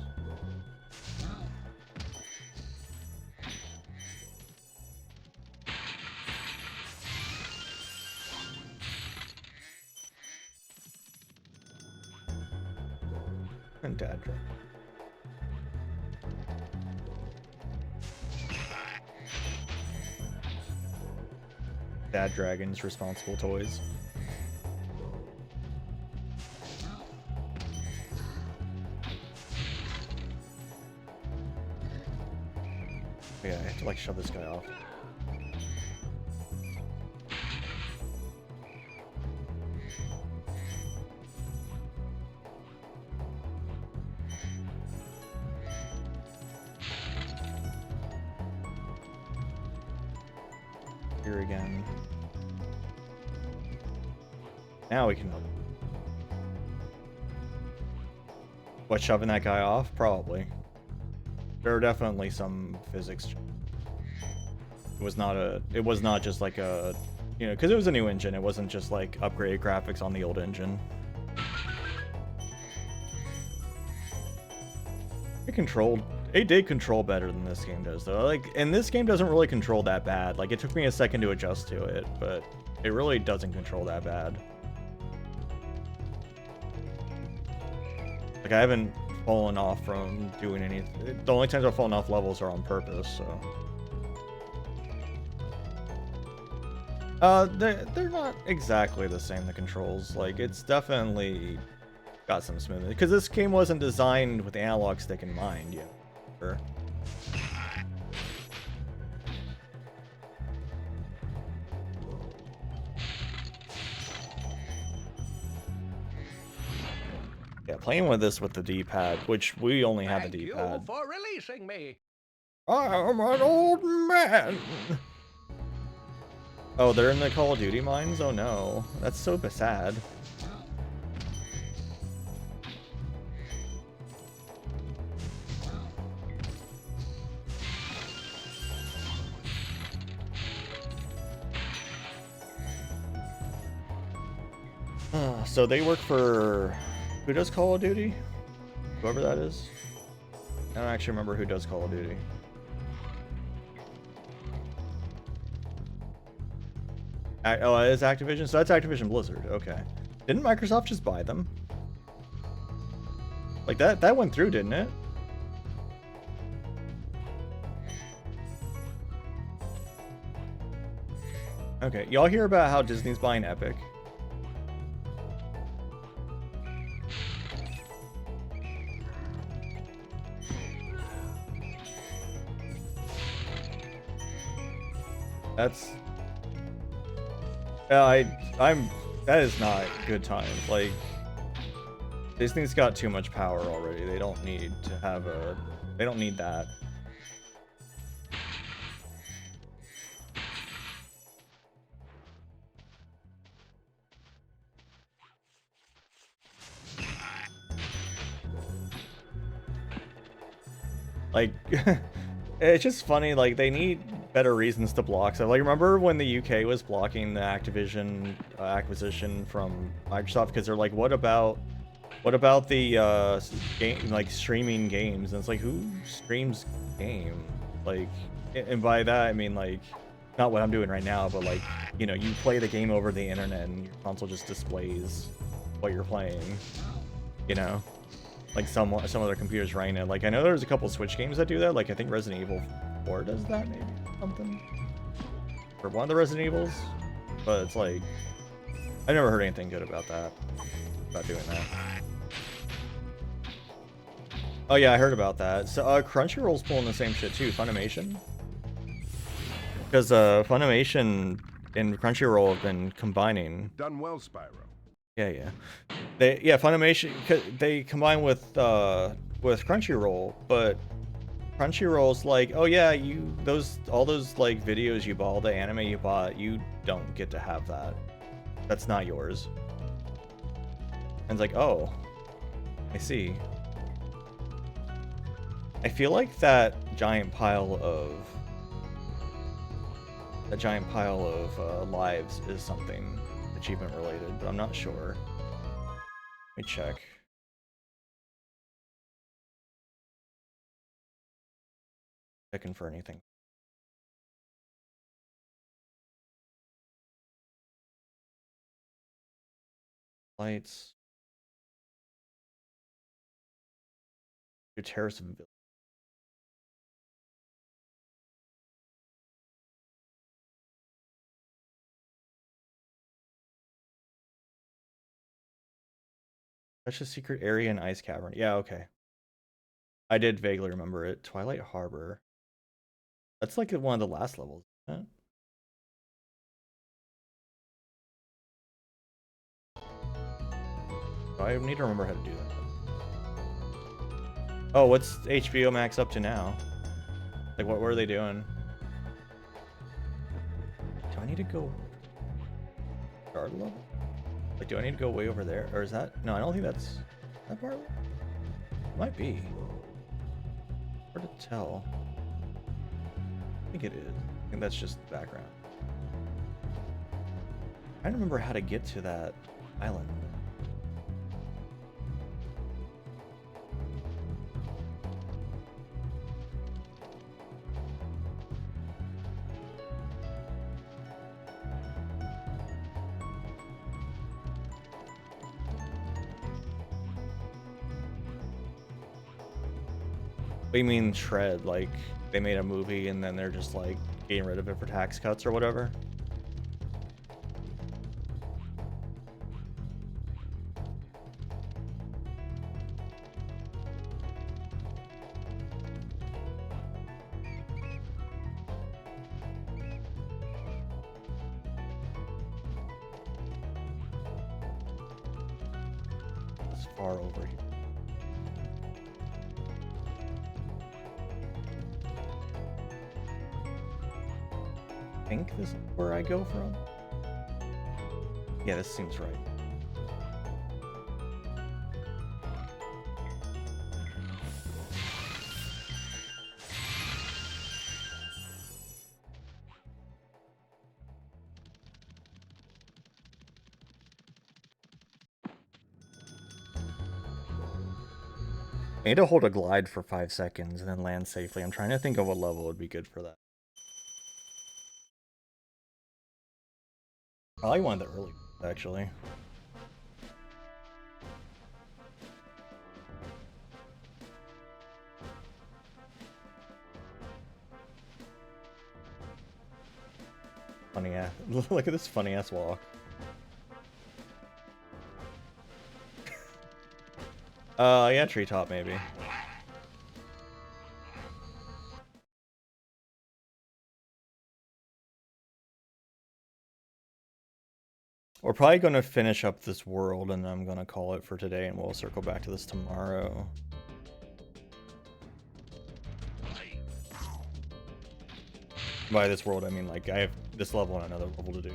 And dad joke. Dad dragons, responsible toys. Yeah, I have to like shove this guy off. Here again. Now we can. What, shoving that guy off? Probably. There are definitely some physics. It was not just like a, you know, because it was a new engine. It wasn't just like upgraded graphics on the old engine. It It did control better than this game does, though. Like, and this game doesn't really control that bad. Like, it took me a second to adjust to it, but it really doesn't control that bad. Like, I haven't fallen off from doing anything. The only times I've fallen off levels are on purpose, so. They're not exactly the same, the controls. Like, it's definitely got some smoothness. Because this game wasn't designed with the analog stick in mind yet. Sure. Yeah, playing with this with the D-pad, which we only have the D-pad. Thank you for releasing me. I'm an old man. Oh, they're in the Call of Duty mines? Oh no, that's so sad. So they work for... Who does Call of Duty? Whoever that is. I don't actually remember who does Call of Duty. Oh, it is Activision? So that's Activision Blizzard. Okay. Didn't Microsoft just buy them? Like, that went through, didn't it? Okay, y'all hear about how Disney's buying Epic? That's... that is not good times. Like, Disney's got too much power already. They don't need to have a... They don't need that. Like, it's just funny, like, they need better reasons to block stuff. Like, remember when the UK was blocking the Activision acquisition from Microsoft because they're like, what about the game, like, streaming games? And it's like, who streams game? Like, and by that I mean, like, not what I'm doing right now, but like, you know, you play the game over the internet and your console just displays what you're playing, you know? Like some other computers running it. Like, I know there's a couple Switch games that do that. Like, I think Resident Evil 4 does that, maybe, something. Or one of the Resident Evils. But it's like, I never heard anything good about that. About doing that. Oh yeah, I heard about that. So Crunchyroll's pulling the same shit too. Funimation. Because Funimation and Crunchyroll have been combining. Done well, Spyro. Yeah. Funimation, they combine with Crunchyroll, but Crunchyroll's like, oh yeah, all those like videos you bought, all the anime you bought, you don't get to have that. That's not yours. And it's like, oh, I see. I feel like that giant pile of lives is something achievement related, but I'm not sure. Let me check. Checking for anything. Lights. Your terrace of village. Such a secret area in Ice Cavern. Yeah, okay. I did vaguely remember it. Twilight Harbor. That's like one of the last levels, isn't it? Oh, I need to remember how to do that. Oh, what's HBO Max up to now? Like, what were they doing? Do I need to go guard level? Like, do I need to go way over there? Or is that... No, I don't think that's... that part? It might be. Hard to tell. I think it is. I think that's just the background. I don't remember how to get to that island. What do you mean shred? Like they made a movie and then they're just like getting rid of it for tax cuts or whatever? It's far over here. I think this is where I go from. Yeah, this seems right. I need to hold a glide for 5 seconds and then land safely. I'm trying to think of what level would be good for that. Probably one of the early ones, actually. Funny ass. Look at this funny ass walk. Yeah, treetop maybe. We're probably going to finish up this world and I'm going to call it for today and we'll circle back to this tomorrow. By this world, I mean like I have this level and another level to do.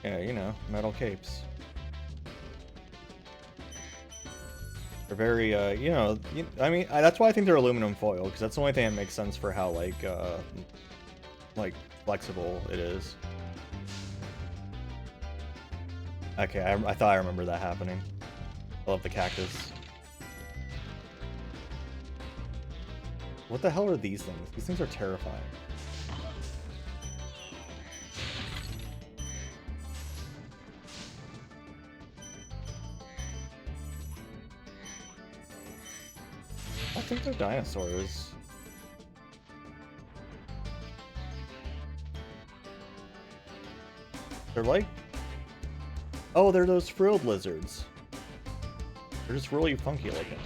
Yeah, you know, metal capes. They're very, you know, I mean, that's why I think they're aluminum foil, because that's the only thing that makes sense for how, like flexible it is. Okay, I thought I remember that happening. I love the cactus. What the hell are these things? These things are terrifying. I think they're dinosaurs. They're like... Oh, they're those frilled lizards. They're just really funky looking.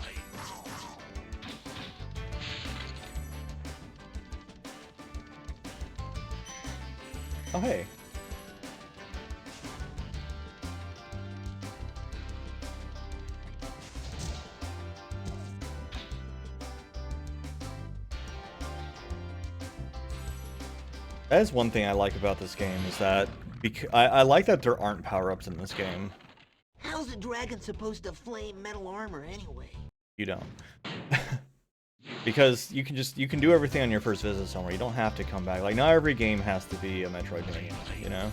Oh, hey. That is one thing I like about this game, is that I like that there aren't power-ups in this game. How's a dragon supposed to flame metal armor anyway? You don't. Because you can do everything on your first visit somewhere. You don't have to come back. Like, not every game has to be a Metroidvania, you know?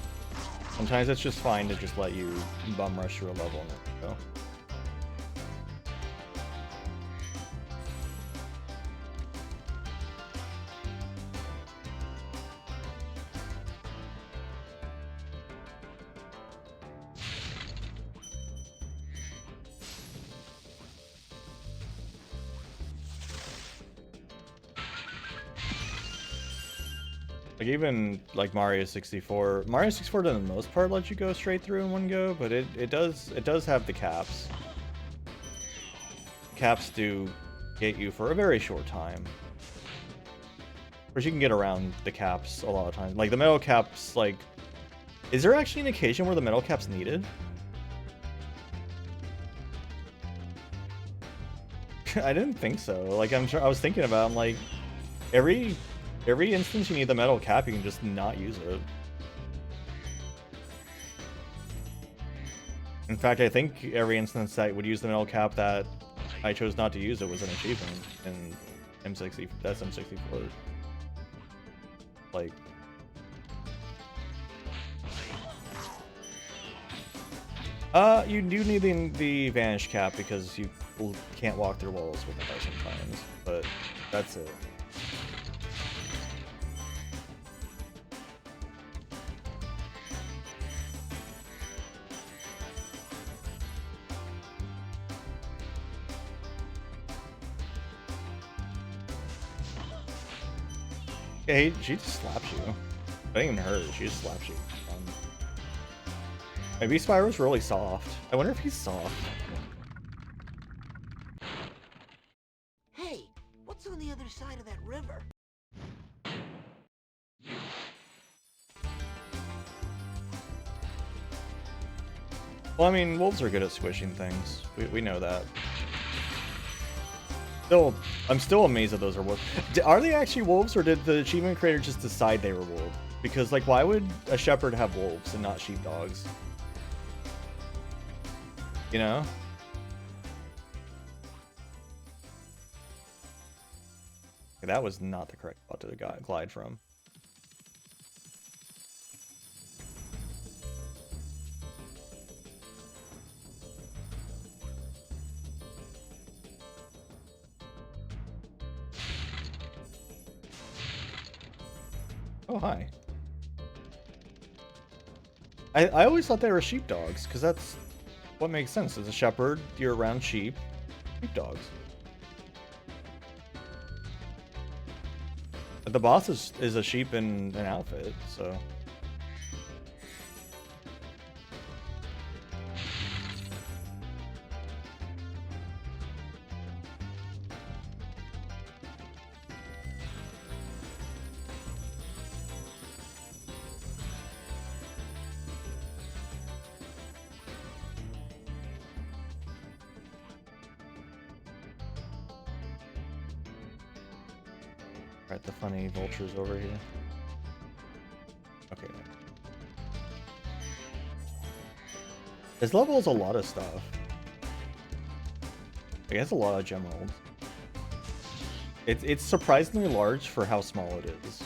Sometimes it's just fine to just let you bum rush through a level and let it go. Like even like Mario 64 doesn't for the most part let you go straight through in one go, but it does have the caps. Caps do get you for a very short time. But you can get around the caps a lot of times. Like the metal caps, like, is there actually an occasion where the metal cap's needed? I didn't think so. Like I'm sure I was thinking about it, I'm like every instance you need the metal cap, you can just not use it. In fact, I think every instance that would use the metal cap that I chose not to use it was an achievement in M60. That's M64. Like, you do need the vanish cap because you can't walk through walls with it sometimes, but that's it. Yeah, she just slaps you. It ain't even hurt. She just slaps you. Maybe Spyro's really soft. I wonder if he's soft. Hey, what's on the other side of that river? Well, I mean, wolves are good at squishing things. We know that. Still, I'm still amazed that those are wolves. Are they actually wolves, or did the achievement creator just decide they were wolves? Because, like, why would a shepherd have wolves and not sheepdogs? You know? Okay, that was not the correct spot to glide from. Oh, hi. I always thought they were sheepdogs, because that's what makes sense. As a shepherd, you're around sheepdogs. But the boss is a sheep in an outfit, so... Alright, the funny vultures over here. Okay. This level is a lot of stuff. I guess a lot of gems. It's surprisingly large for how small it is.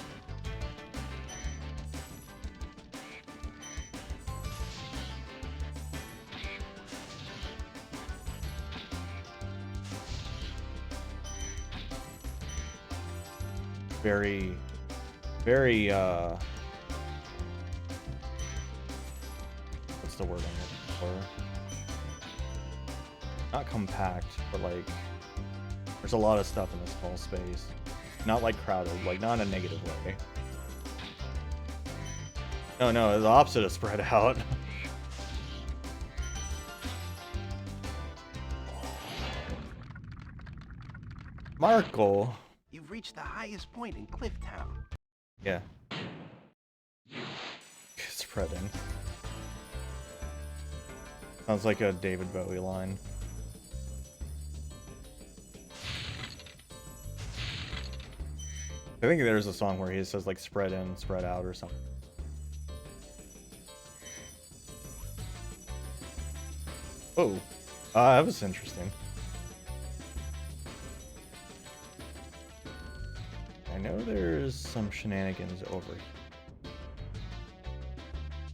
Very, very, what's the word I'm looking for? Not compact, but like, there's a lot of stuff in this small space. Not like crowded, like not in a negative way. No, the opposite of spread out. Marco. You've reached the highest point in Clifftown. Yeah. Spreading. Sounds like a David Bowie line. I think there's a song where he says like spread in, spread out or something. Oh, that was interesting. I know there's some shenanigans over here.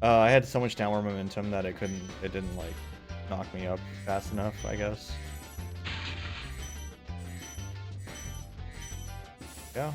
I had so much downward momentum that it didn't like knock me up fast enough, I guess. Yeah.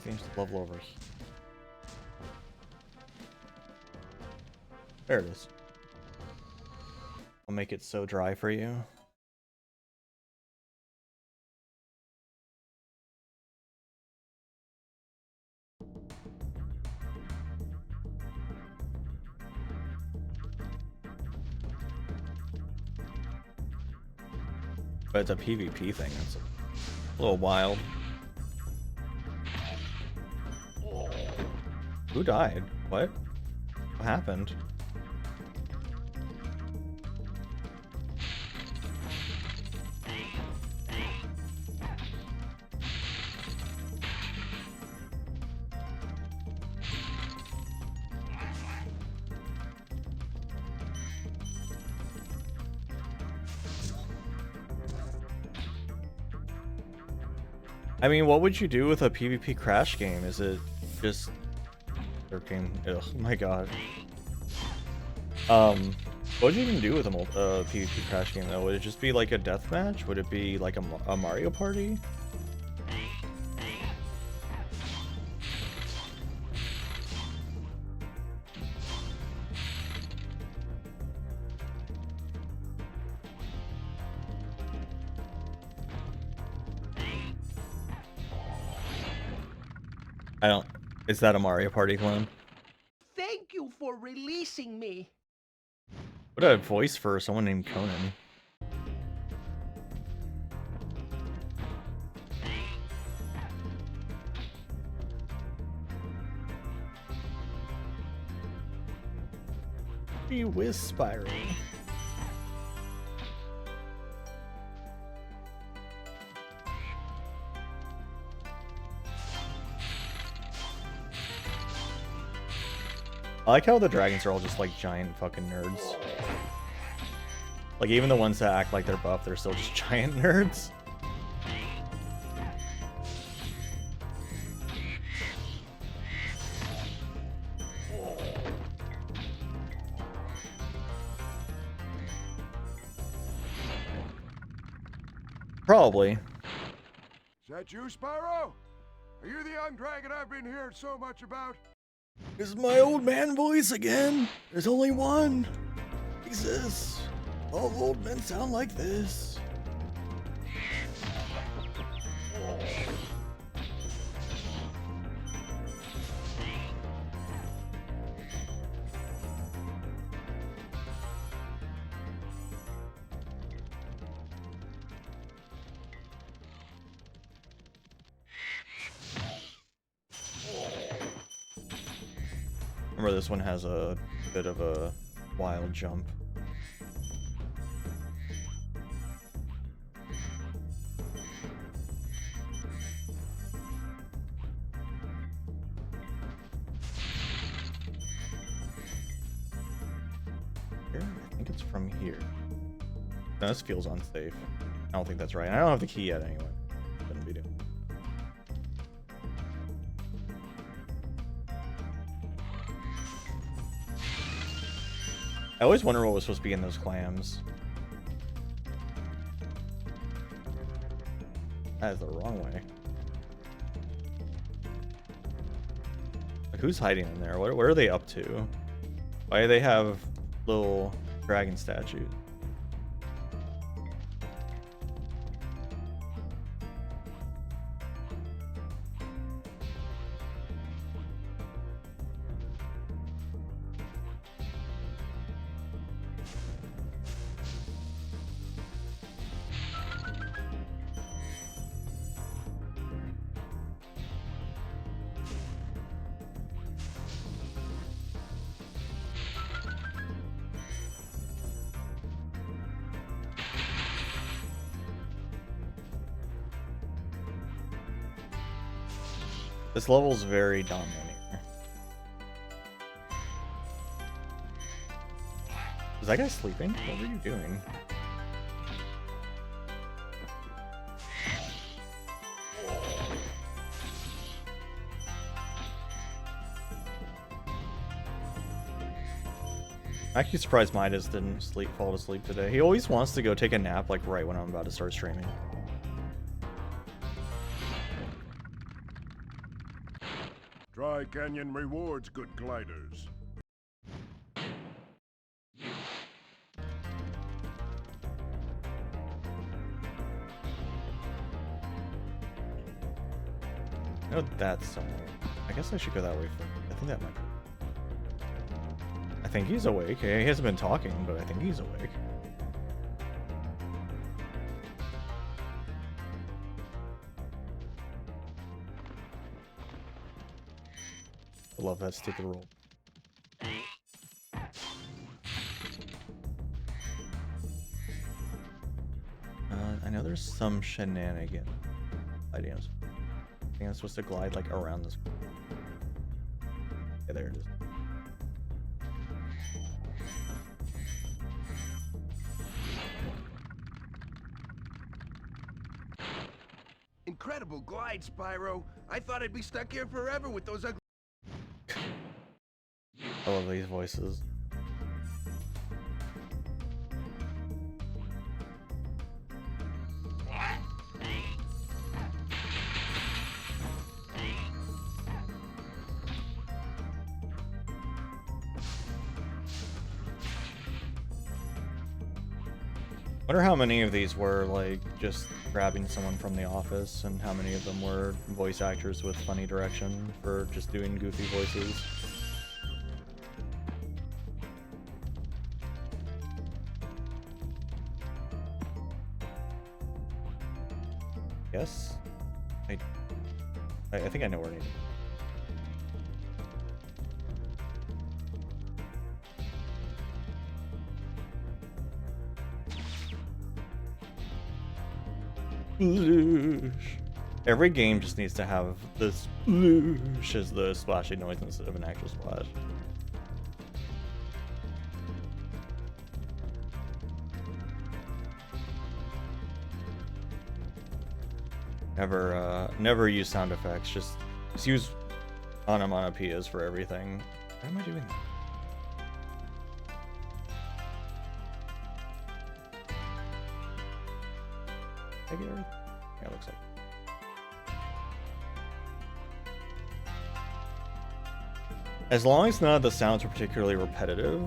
Seems to level over here. There it is. I'll make it so dry for you. But it's a PvP thing. That's a little wild. Who died? What? What happened? I mean, what would you do with a PvP crash game? Is it just... Ugh, my god. What would you even do with a PvP crash game though? Would it just be like a deathmatch? Would it be like a Mario Party? I don't... Is that a Mario Party clone? Thank you for releasing me. What a voice for someone named Conan. Gee whiz, Spyro. I like how the dragons are all just like giant fucking nerds. Like even the ones that act like they're buff, they're still just giant nerds. Probably. Is that you, Spyro? Are you the young dragon I've been hearing so much about? This is my old man voice again. There's only one. Exists. All old men sound like this. Remember, this one has a bit of a wild jump. Here? I think it's from here. No, this feels unsafe. I don't think that's right. I don't have the key yet anyway. Shouldn't be doing. I always wonder what was supposed to be in those clams. That is the wrong way. Like, who's hiding in there? What are they up to? Why do they have little dragon statues? This level's very non-linear. Is that guy sleeping? What were you doing? I'm actually surprised Midas didn't fall asleep today. He always wants to go take a nap like right when I'm about to start streaming. Dry Canyon rewards good gliders. I know that's somewhere. I guess I should go that way first. I think that might be. I think he's awake. He hasn't been talking, but I think he's awake. I love that stupid roll. I know there's some shenanigan ideas. I think I'm supposed to glide like around this. Yeah, there it is. incredible glide, Spyro. I thought I'd be stuck here forever with those ugly... I love these voices. Wonder how many of these were like just grabbing someone from the office and how many of them were voice actors with funny direction for just doing goofy voices. Yes? I think I know where I need to go. Sploosh. Every game just needs to have this sploosh as the splashing noise instead of an actual splash. Never use sound effects. Just use onomatopoeias for everything. Why am I doing that? I get everything? Yeah, it looks like. As long as none of the sounds are particularly repetitive.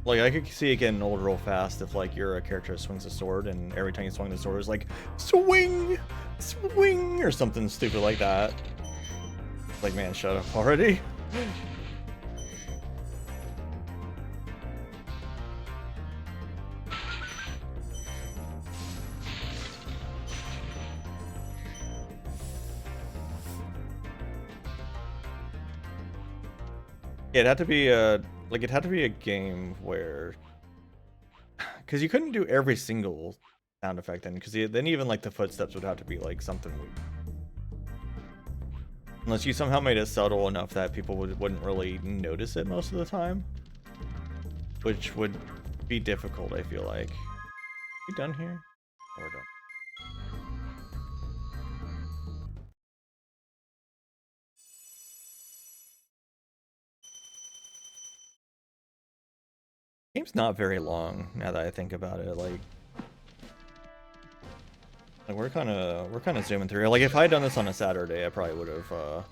Like, I could see it getting old real fast if, like, you're a character that swings a sword, and every time you swing the sword is like, swing! Swing! Or something stupid like that. Like, man, shut up already. It'd have to be a game where, because you couldn't do every single sound effect then, because then even like the footsteps would have to be like something weird. Unless you somehow made it subtle enough that people wouldn't really notice it most of the time, which would be difficult. I feel like. We done here? Oh, we're done. Game's not very long now that I think about it. Like we're kind of zooming through. Like if I had done this on a Saturday, I probably would have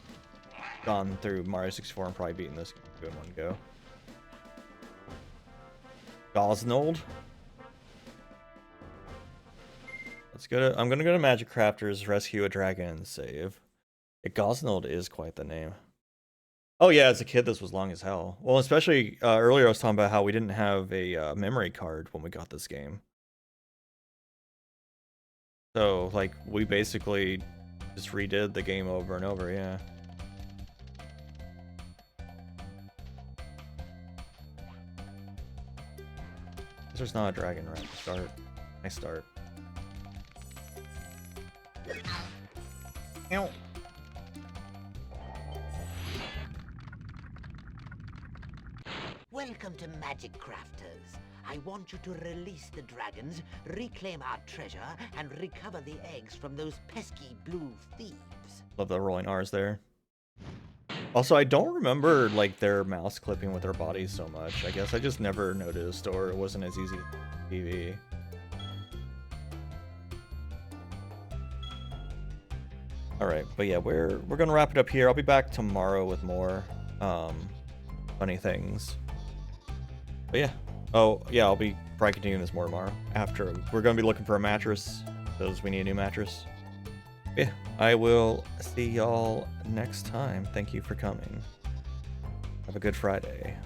gone through Mario 64 and probably beaten this game in one go. Gosnold. Let's go to. I'm gonna go to Magic Crafters, rescue a dragon, and save. Gosnold is quite the name. Oh yeah, as a kid this was long as hell. Well, especially earlier I was talking about how we didn't have a memory card when we got this game. So, like, we basically just redid the game over and over, yeah. There's not a dragon right to start. Nice start. Ow. Welcome to Magic Crafters. I want you to release the dragons, reclaim our treasure, and recover the eggs from those pesky blue thieves. Love the rolling R's there. Also, I don't remember, like, their mouse clipping with their bodies so much. I guess I just never noticed, or it wasn't as easy as TV. Alright, but yeah, we're gonna wrap it up here. I'll be back tomorrow with more funny things. But yeah. Oh, yeah, I'll be probably continuing this more tomorrow. After, we're going to be looking for a mattress, because we need a new mattress. Yeah, I will see y'all next time. Thank you for coming. Have a good Friday.